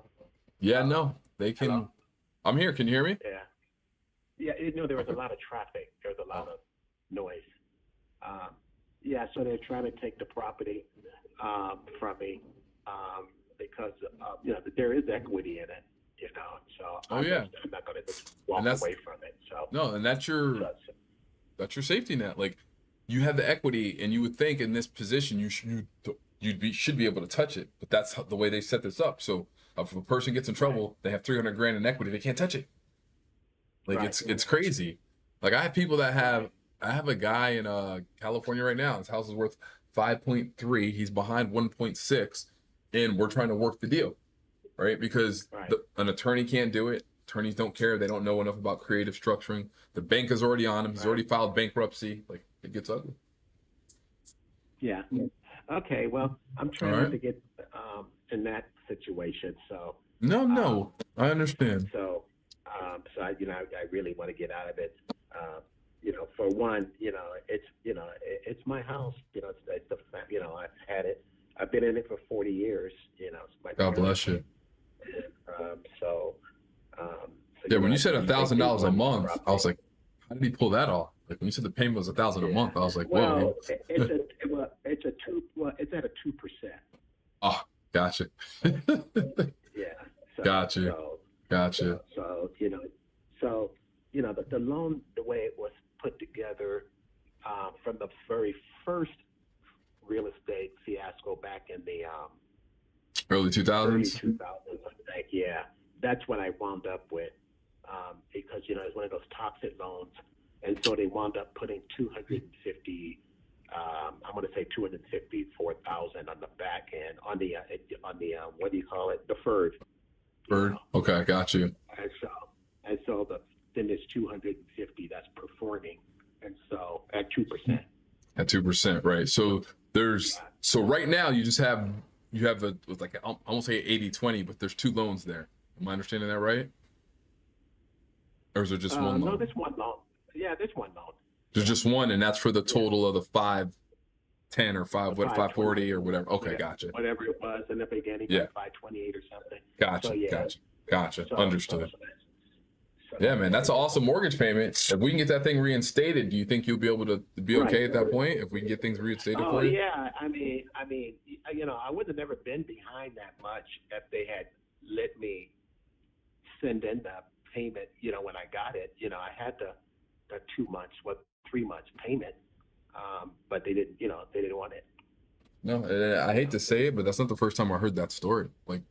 Yeah, no, they can. Hello? I'm here. Can you hear me? Yeah. Yeah, there was a lot of traffic. There was a lot of noise. So they're trying to take the property from me because there is equity in it, So Oh, yeah. I'm not going to just walk And that's- away from it. So No, and that's your safety net. Like, you have the equity, and you would think in this position you should be able to touch it, but that's the way they set this up. So if a person gets in trouble, they have 300 grand in equity, they can't touch it. Like it's crazy. Like I have people that have. I have a guy in California right now. His house is worth 5.3. He's behind 1.6, and we're trying to work the deal, right? Because an attorney can't do it. Attorneys don't care. They don't know enough about creative structuring. The bank is already on him. He's already filed bankruptcy. Like it gets ugly. Yeah. Okay. Well, I'm trying not to get in that situation. So. No, I understand. So I really want to get out of it. For one, it's my house. It's the I've had it. I've been in it for 40 years. It's my God bless you. And, When you said $1,000 a month, I was like, how did he pull that off? Like when you said the payment was $1,000 a month, I was like, whoa. It's at a 2%. Oh, gotcha. Yeah. Gotcha. The loan, the way it was put together from the very first real estate fiasco back in the early 2000s. Early 2000s, I think. Yeah, that's what I wound up with because it's one of those toxic loans, and so they wound up putting 250. I'm going to say 254,000 on the back end on the what do you call it? Deferred. Okay, got you. And so then there's 250 that's performing, and so at 2%. At 2%, right? So right now you have a like I won't say 80-20, but there's two loans there. Am I understanding that right? Or is there just one loan? No, there's one loan. Yeah, there's one loan. There's just one, and that's for the total of the 510 or 540 or whatever. Okay, gotcha. Whatever it was in the beginning, like 528 or something. Gotcha. Understood. Yeah, man, that's an awesome mortgage payment. If we can get that thing reinstated, do you think you'll be able to be okay at that point? If we can get things reinstated for you? Yeah. I mean, I would have never been behind that much if they had let me send in the payment. When I got it, I had the 3 months payment, but they didn't. They didn't want it. No, I hate to say it, but that's not the first time I heard that story. Like.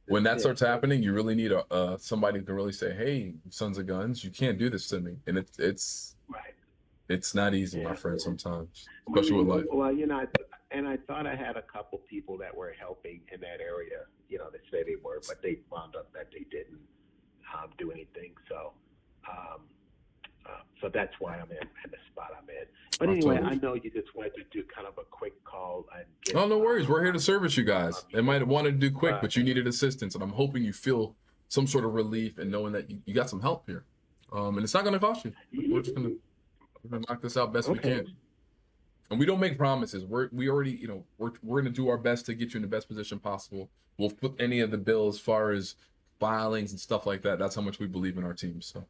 When that starts happening, you really need somebody who can really say, "Hey, sons of guns, you can't do this to me." And it's not easy, my friend. Sometimes, especially with life. Well, and I thought I had a couple people that were helping in that area. They say they were, but they wound up that they didn't do anything. So that's why I'm in the spot I'm in. But anyway, I know you just wanted to do kind of a quick call and get, no worries. We're here to service you guys. They might have wanted to do quick, but you needed assistance, and I'm hoping you feel some sort of relief in knowing that you got some help here. And it's not going to cost you. We're going to knock this out best we can. And we don't make promises. We already, we're going to do our best to get you in the best position possible. We'll put any of the bill as far as filings and stuff like that. That's how much we believe in our team. So.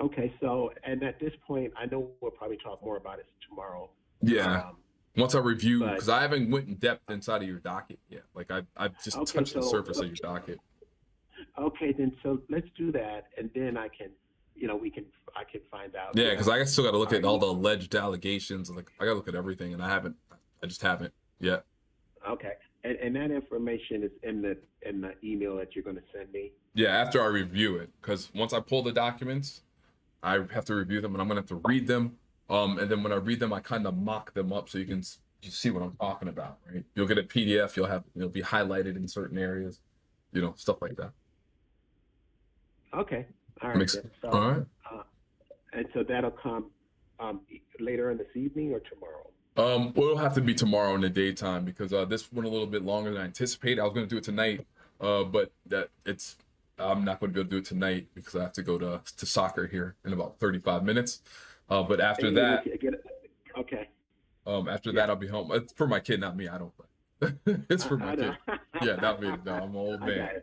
Okay, so, and at this point, I know we'll probably talk more about it tomorrow. Yeah. Once I review, because I haven't went in depth inside of your docket yet. Like I've just touched the surface of your docket. Okay, then so let's do that, and then I can, I can find out. Yeah, because I still got to look at all the alleged allegations. Like I got to look at everything, and I just haven't yet. Okay, and that information is in the email that you're going to send me. Yeah, after I review it, because once I pull the documents, I have to review them, and I'm going to have to read them. And then when I read them, I kind of mock them up so you see what I'm talking about, right? You'll get a PDF. It'll be highlighted in certain areas, stuff like that. Okay. All right. Then. So, all right. And so that'll come later in this evening or tomorrow? Well, it'll have to be tomorrow in the daytime because this went a little bit longer than I anticipated. I was going to do it tonight, but I'm not going to be able to do it tonight because I have to go to soccer here in about 35 minutes. But after that, okay. After that, I'll be home. It's for my kid, not me. I don't play. It's for my kid. Yeah, not me. No, I'm an old man.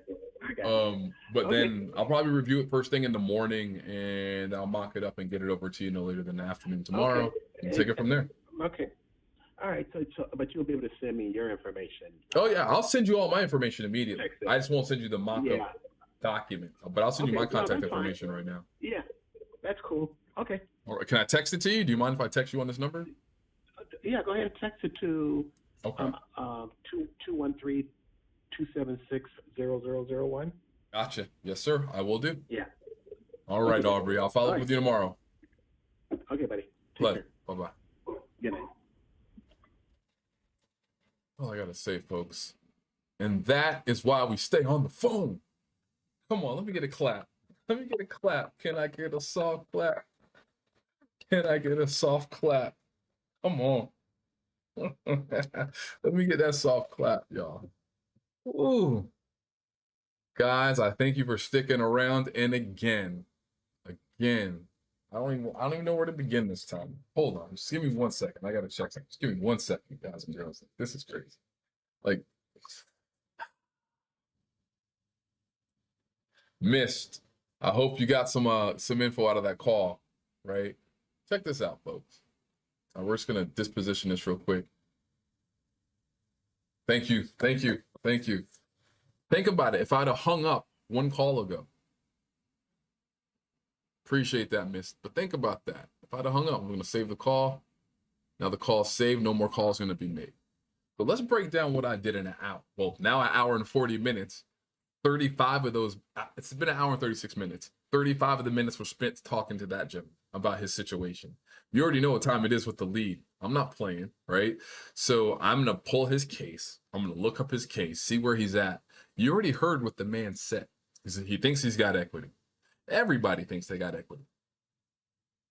But then I'll probably review it first thing in the morning, and I'll mock it up and get it over to you no later than the afternoon tomorrow, and take it from there. Okay. All right. So, but you'll be able to send me your information. Oh yeah, I'll send you all my information immediately. I just won't send you the mock-up document, but I'll send you my contact information right now. Yeah, that's cool. Okay. All right. Can I text it to you? Do you mind if I text you on this number? Yeah, go ahead and text it to 213-276-0001. Gotcha. Yes, sir. I will do. Yeah. All right, Aubrey. I'll follow up with you tomorrow. Okay, buddy. Pleasure. Bye-bye. Good night. All I gotta say, folks, and that is why we stay on the phone. Come on, let me get a clap. Let me get a clap. Can I get a soft clap? Can I get a soft clap? Come on. Let me get that soft clap, y'all. Ooh. Guys, I thank you for sticking around. And again, I don't even know where to begin this time. Hold on, just give me 1 second. I gotta check something. Just give me 1 second, guys and girls. This is crazy. Like, missed. I hope you got some info out of that call, right? Check this out, folks. We're just gonna disposition this real quick. Thank you. Think about it. If I'd have hung up one call ago, appreciate that, miss. But think about that. If I'd have hung up, I'm gonna save the call. Now the call's saved. No more calls gonna be made. But let's break down what I did in an hour. Well, now an hour and 40 minutes. 35 of those. It's been an hour and 36 minutes. 35 of the minutes were spent talking to that gentleman about his situation. You already know what time it is with the lead. I'm not playing, right? So I'm going to pull his case. I'm going to look up his case, see where he's at. You already heard what the man said. He thinks he's got equity. Everybody thinks they got equity,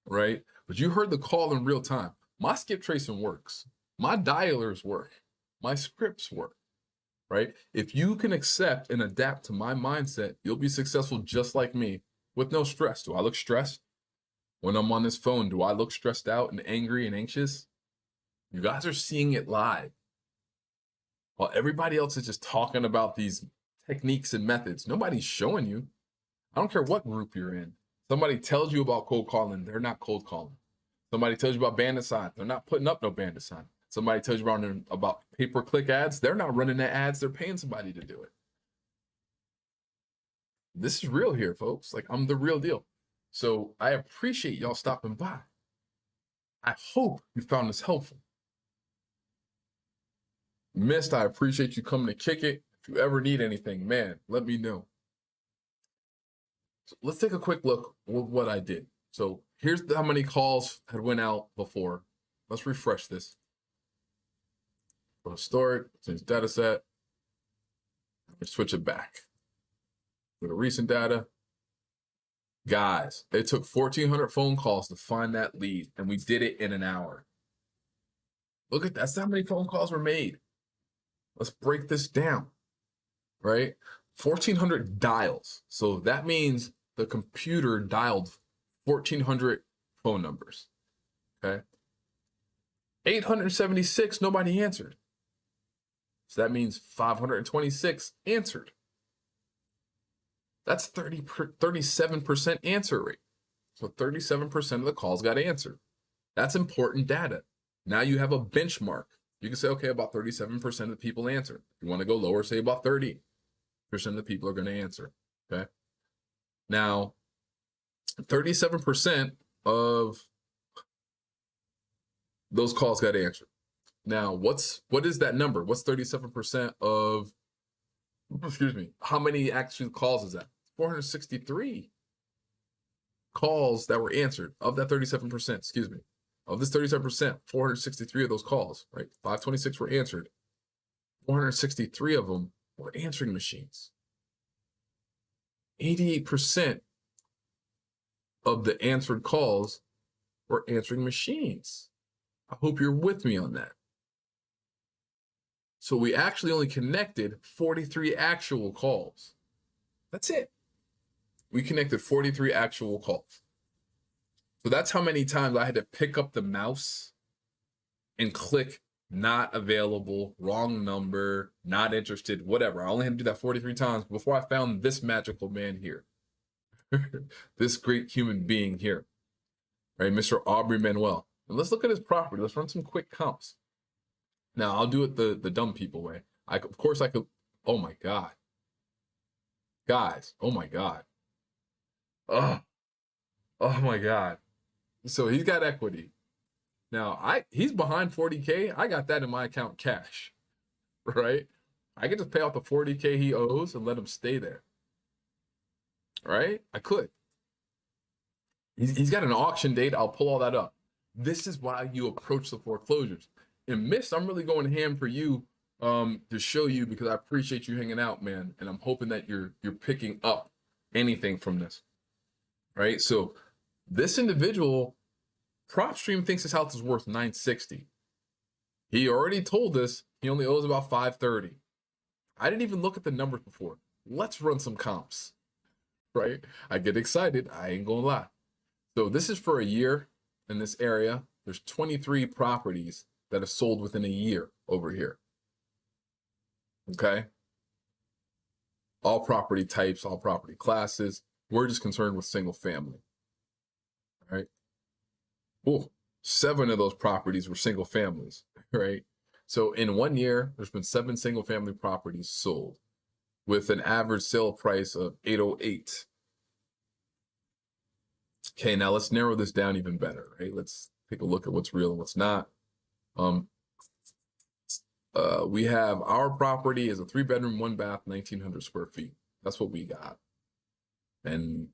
right? But you heard the call in real time. My skip tracing works. My dialers work. My scripts work, right? If you can accept and adapt to my mindset, you'll be successful just like me with no stress. Do I look stressed? When I'm on this phone, do I look stressed out and angry and anxious? You guys are seeing it live. While everybody else is just talking about these techniques and methods, nobody's showing you. I don't care what group you're in. Somebody tells you about cold calling, they're not cold calling. Somebody tells you about bandit sign, they're not putting up no bandit sign. Somebody tells you about pay-per-click ads, they're not running the ads, they're paying somebody to do it. This is real here, folks. Like, I'm the real deal. So I appreciate y'all stopping by. I hope you found this helpful. Missed, I appreciate you coming to kick it. If you ever need anything, man, let me know. So let's take a quick look at what I did. So here's how many calls had went out before. Let's refresh this. Go historic, change data set. Switch it back. Go to recent data. Guys, it took 1,400 phone calls to find that lead, and we did it in an hour. Look at that. That's how many phone calls were made. Let's break this down, right? 1,400 dials. So that means the computer dialed 1,400 phone numbers, okay? 876, nobody answered. So that means 526 answered. That's 37% answer rate. So 37% of the calls got answered. That's important data. Now you have a benchmark. You can say, okay, about 37% of the people answered. If you want to go lower, say about 30% of the people are going to answer, okay? Now, 37% of those calls got answered. Now, what is that number? What's 37% of, excuse me, how many actual calls is that? 463 calls that were answered of that 37%, excuse me. Of this 37%, 463 of those calls, right? 526 were answered. 463 of them were answering machines. 88% of the answered calls were answering machines. I hope you're with me on that. So we actually only connected 43 actual calls. That's it. We connected 43 actual calls. So that's how many times I had to pick up the mouse and click not available, wrong number, not interested, whatever. I only had to do that 43 times before I found this magical man here. This great human being here, right? Mr. Aubrey Manuel. And let's look at his property. Let's run some quick comps. Now, I'll do it the dumb people way. Of course I could. Oh my God. Guys, oh my God. Oh my God. So he's got equity. Now, he's behind 40K. I got that in my account cash, right? I could just pay off the 40K he owes and let him stay there, right? I could. He's got an auction date. I'll pull all that up. This is why you approach the foreclosures. And Miss, I'm really going ham for you to show you, because I appreciate you hanging out, man. And I'm hoping that you're picking up anything from this, right? So this individual, PropStream thinks his house is worth $960. He already told us he only owes about $530. I didn't even look at the numbers before. Let's run some comps, right? I get excited. I ain't gonna lie. So this is for a year in this area. There's 23 properties that have sold within a year over here. Okay. All property types, all property classes. We're just concerned with single family. All right. Oh, 7 of those properties were single families, right? So in 1 year, there's been 7 single family properties sold with an average sale price of $808. Okay, now let's narrow this down even better, right? Let's take a look at what's real and what's not. We have our property is a 3-bedroom, 1-bath, 1,900 square feet. That's what we got. And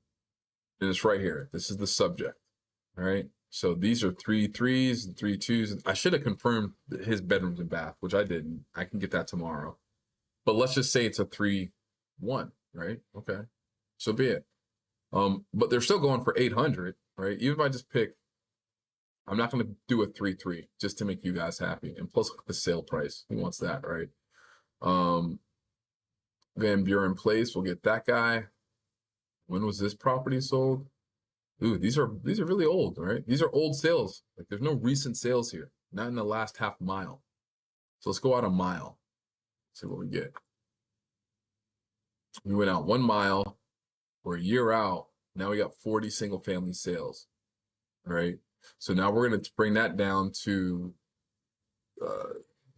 it's right here. This is the subject, all right? So these are 3 3s and 3 2s. I should have confirmed his bedrooms and bath, which I didn't. I can get that tomorrow. But let's just say it's a 3-1, right? Okay, so be it. But they're still going for 800, right? Even if I just pick, I'm not going to do a 3-3 just to make you guys happy. And plus the sale price, who wants that, right? Van Buren Place, we'll get that guy. When was this property sold? Ooh, these are really old, right? These are old sales. Like there's no recent sales here, not in the last half mile. So let's go out a mile, see what we get. We went out 1 mile. We're a year out. Now we got 40 single family sales, right? So now we're going to bring that down to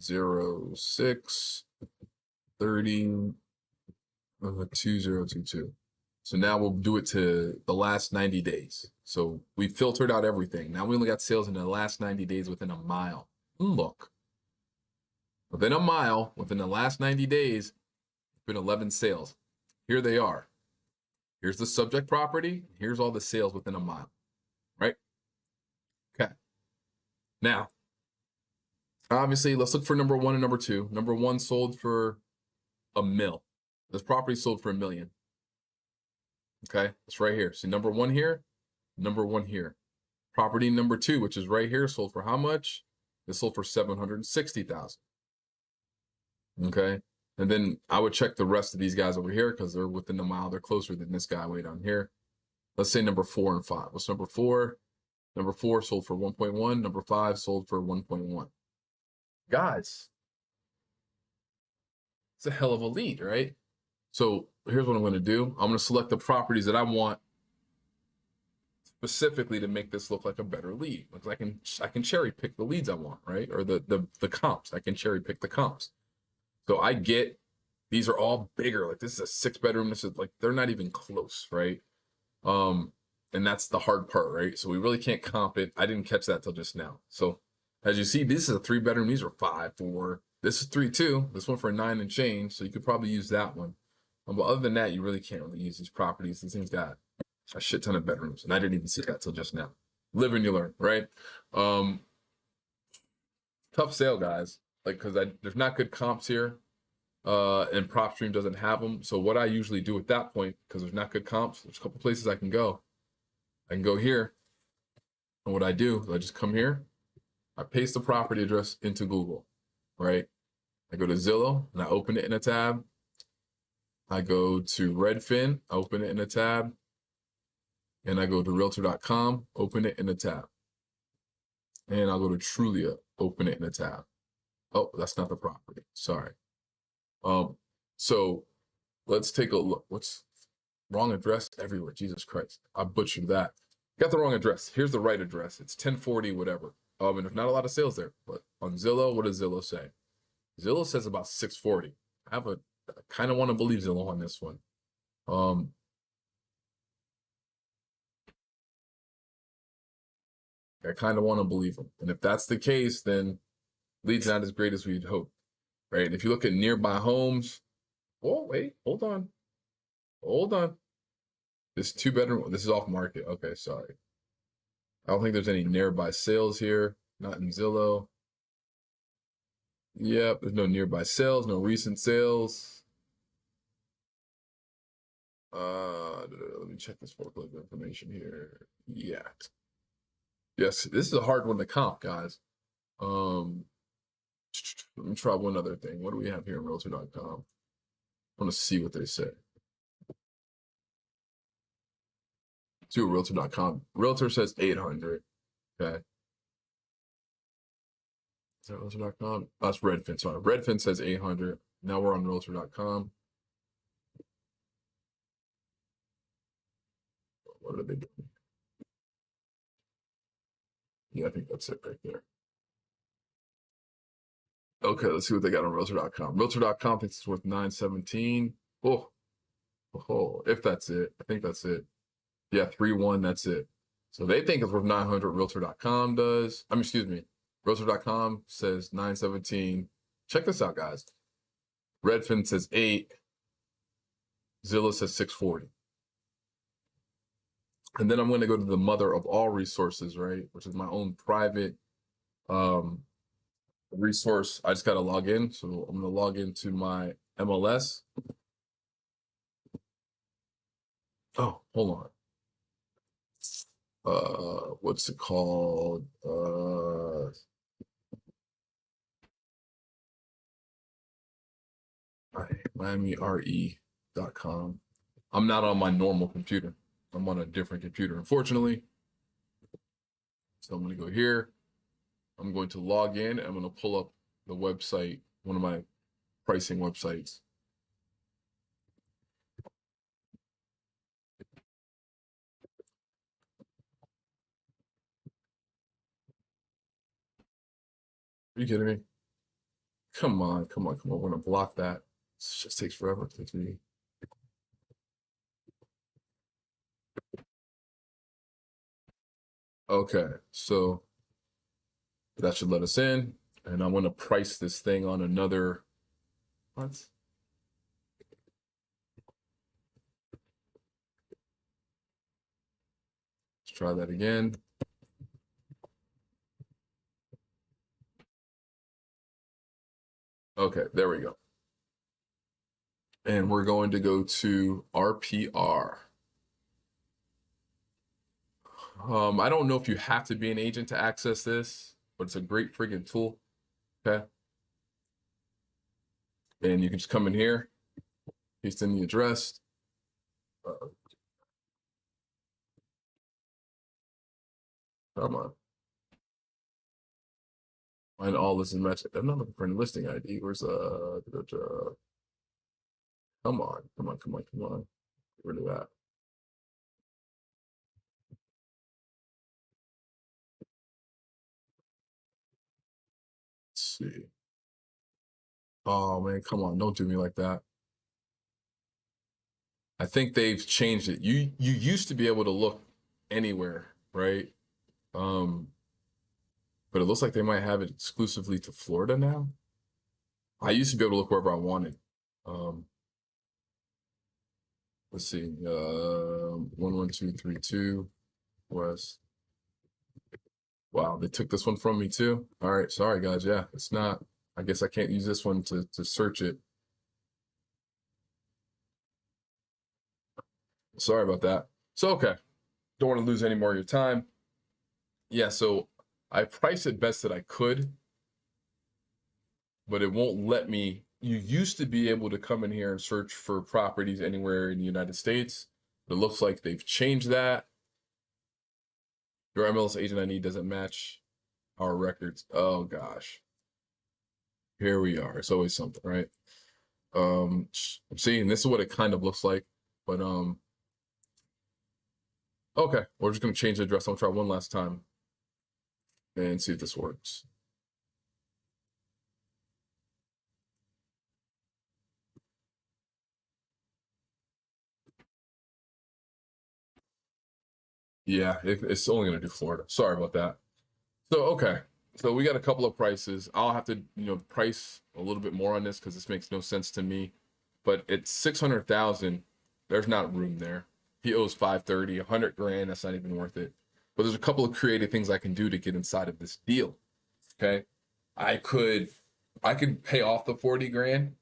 0, 6, 30, 2022. So now we'll do it to the last 90 days. So we filtered out everything. Now we only got sales in the last 90 days within a mile. Look, within a mile, within the last 90 days, been 11 sales. Here they are. Here's the subject property. Here's all the sales within a mile, right? Okay. Now, obviously, let's look for number 1 and number 2. Number 1 sold for $1 million. This property sold for $1 million. Okay, it's right here. See number 1 here, number 1 here. Property number 2, which is right here, sold for how much? It sold for $760,000. Okay, and then I would check the rest of these guys over here because they're within the mile. They're closer than this guy way down here. Let's say number 4 and 5. What's number 4? Number 4 sold for 1.1. Number 5 sold for 1.1. Guys, it's a hell of a lead, right? So here's what I'm going to do. I'm going to select the properties that I want specifically to make this look like a better lead. Because I can cherry pick the leads I want, right? Or the comps. I can cherry pick the comps. So I get these are all bigger. Like this is a 6-bedroom. This is like they're not even close, right? And that's the hard part, right? So we really can't comp it. I didn't catch that till just now. So as you see, this is a 3-bedroom. These are 5, 4. This is 3, 2. This one for 9 and change. So you could probably use that one. But other than that, you really can't really use these properties. These things got a shit ton of bedrooms, and I didn't even see that till just now. Live and you learn, right? Tough sale, guys. Like, because there's not good comps here, and PropStream doesn't have them. So what I usually do at that point, because there's not good comps, there's a couple places I can go. I can go here, and what I do is I just come here, I paste the property address into Google, right? I go to Zillow and I open it in a tab. I go to Redfin, open it in a tab, and I go to Realtor.com, open it in a tab, and I'll go to Trulia, open it in a tab. Oh, that's not the property. Sorry. So let's take a look. What's wrong address everywhere? Jesus Christ. I butchered that. Got the wrong address. Here's the right address. It's 1040 whatever. And there's not a lot of sales there. But on Zillow, what does Zillow say? Zillow says about 640. I kind of want to believe Zillow on this one. I kind of want to believe them. And if that's the case, then lead's not as great as we'd hope, right? And if you look at nearby homes, oh, wait, hold on. This 2-bedroom, this is off market. Okay, sorry. I don't think there's any nearby sales here. Not in Zillow. Yep, there's no nearby sales, no recent sales. Let me check this foreclosure information here. Yeah. Yes, this is a hard one to comp, guys. Let me try one other thing. What do we have here in Realtor.com? I want to see what they say. To Realtor.com. Realtor says 800. Okay. Is that Realtor.com? Oh, that's Redfin. Sorry. Redfin says 800. Now we're on Realtor.com. What are they doing? Yeah, I think that's it right there. Okay, let's see what they got on Realtor.com. Realtor.com thinks it's worth 917. Oh, if that's it. I think that's it. Yeah, 3-1, that's it. So they think it's worth 900. Realtor.com does. Excuse me. Realtor.com says 917. Check this out, guys. Redfin says 8. Zillow says 640. And then I'm going to go to the mother of all resources, right? Which is my own private resource. I just got to log in. So I'm going to log into my MLS. Oh, hold on. What's it called? MiamiRE.com. I'm not on my normal computer. I'm on a different computer, unfortunately. So I'm going to go here. I'm going to log in. I'm going to pull up the website, one of my pricing websites. Are you kidding me? Come on. We're going to block that. It just takes forever. It takes me. Okay, so that should let us in. And I'm going to price this thing on another. What? Let's try that again. Okay, there we go. And we're going to go to RPR. I don't know if you have to be an agent to access this, but it's a great friggin' tool. Okay. And you can just come in here, paste in the address. Come on. Find all this in match. I'm not looking for any listing ID. Where's come on. Get rid of that. Let's see. Oh man, come on, don't do me like that. I think they've changed it. You used to be able to look anywhere, right? But it looks like they might have it exclusively to Florida now. I used to be able to look wherever I wanted. Let's see. 11232 West. Wow, they took this one from me too. All right, sorry guys. Yeah, it's not. I guess I can't use this one to search it. Sorry about that. So okay. don't want to lose any more of your time. Yeah, so I priced it best that I could, but it won't let me. You used to be able to come in here and search for properties anywhere in the United States. It looks like they've changed that. Your MLS agent ID doesn't match our records. Oh gosh. Here we are. It's always something, right? See, and this is what it kind of looks like, but okay, we're just gonna change the address. I'll try one last time and see if this works. Yeah, it's only gonna do Florida. Sorry about that. So okay, so we got a couple of prices. I'll have to price a little bit more on this because this makes no sense to me. But it's 600,000. There's not room there. He owes 530, 100 grand. That's not even worth it. But there's a couple of creative things I can do to get inside of this deal. Okay, I could pay off the 40 grand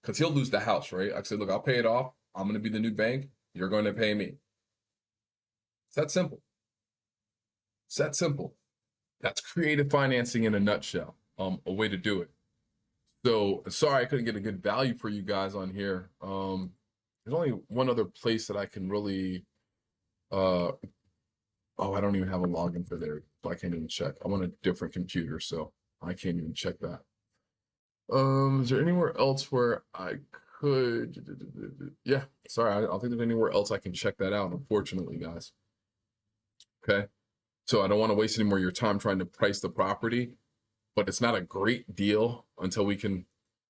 because he'll lose the house, right? I said, look, I'll pay it off. I'm going to be the new bank. You're going to pay me. It's that simple. It's that simple. That's creative financing in a nutshell. A way to do it. So sorry I couldn't get a good value for you guys on here. There's only one other place that I can really oh, I don't even have a login for there, so I can't even check. I'm on a different computer, so I can't even check that. Is there anywhere else where I could yeah, sorry, I don't think there's anywhere else I can check that out, unfortunately, guys. Okay. So I don't want to waste any more of your time trying to price the property, but it's not a great deal until we can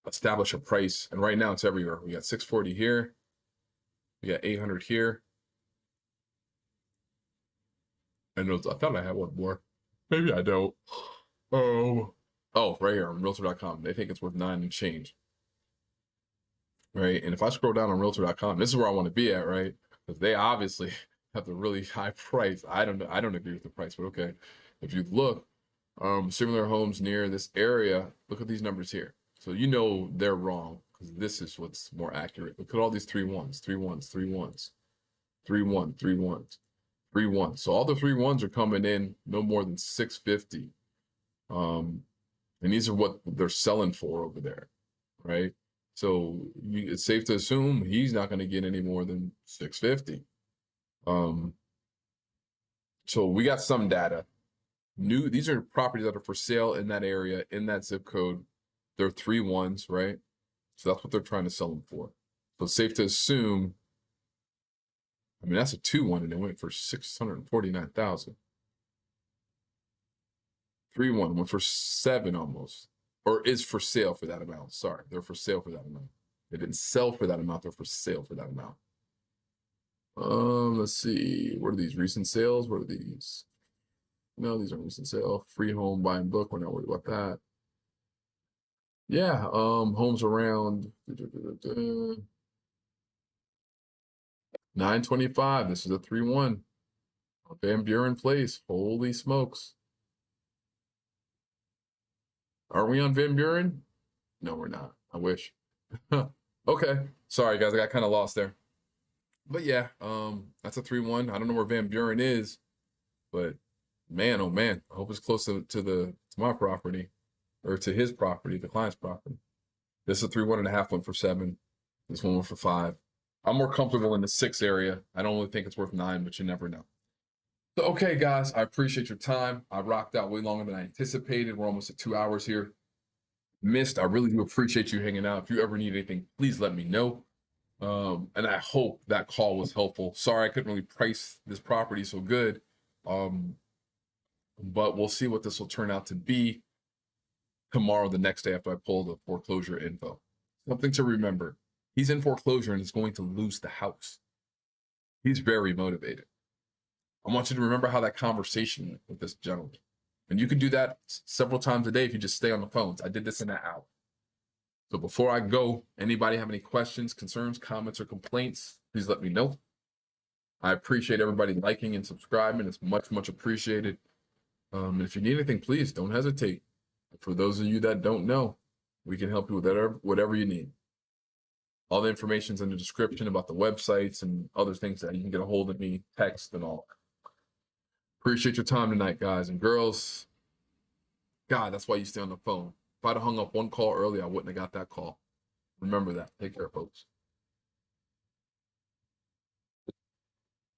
establish a price. And right now it's everywhere. We got 640 here. We got 800 here. I thought I had one more. Maybe I don't. Oh, right here on realtor.com. They think it's worth 9 and change. Right. And if I scroll down on realtor.com, this is where I want to be at, right? Because they obviously have the really high price. I don't agree with the price, but okay. If you look, similar homes near this area, look at these numbers here. So they're wrong because this is what's more accurate. Look at all these 3 1s, 3 1s, 3 1s, 3 1, 3 1s, 3 1s. So all the 3 1s are coming in no more than 650. And these are what they're selling for over there, right? So it's safe to assume he's not going to get any more than 650. So we got some data. These are properties that are for sale in that area, in that zip code. They're 3 1s, right? So that's what they're trying to sell them for. So it's safe to assume, I mean, that's a 2 1 and it went for 649,000. 3 1 went for 7 almost, or is for sale for that amount. Sorry, they're for sale for that amount. They didn't sell for that amount, they're for sale for that amount. Let's see. What are these recent sales? What are these? No, these aren't recent sale. Free home buy and book. We're not worried about that. Yeah, homes around 925. This is a 3 1. Van Buren Place. Holy smokes. Are we on Van Buren? No, we're not. I wish. Okay. Sorry, guys. I got kind of lost there. But yeah, that's a 3 1. I don't know where Van Buren is, but man, oh man, I hope it's close to my property, or to his property, the client's property. This is a 3 1.5 one for 7. This one for 5. I'm more comfortable in the 6 area. I don't really think it's worth 9, but you never know. So, okay, guys, I appreciate your time. I rocked out way longer than I anticipated. We're almost at 2 hours here. Missed, I really do appreciate you hanging out. If you ever need anything, please let me know. And I hope that call was helpful. Sorry, I couldn't really price this property so good. But we'll see what this will turn out to be tomorrow, the next day after I pull the foreclosure info. Something to remember. He's in foreclosure and is going to lose the house. He's very motivated. I want you to remember how that conversation went with this gentleman. And you can do that several times a day if you just stay on the phones. I did this in an hour. So before I go, anybody have any questions, concerns, comments, or complaints, please let me know. I appreciate everybody liking and subscribing. It's much, much appreciated. And if you need anything, please don't hesitate. For those of you that don't know, we can help you with whatever you need. All the information's in the description about the websites and other things that you can get a hold of me, text and all. Appreciate your time tonight, guys and girls. God, that's why you stay on the phone. If I'd have hung up one call early, I wouldn't have got that call. Remember that. Take care, folks.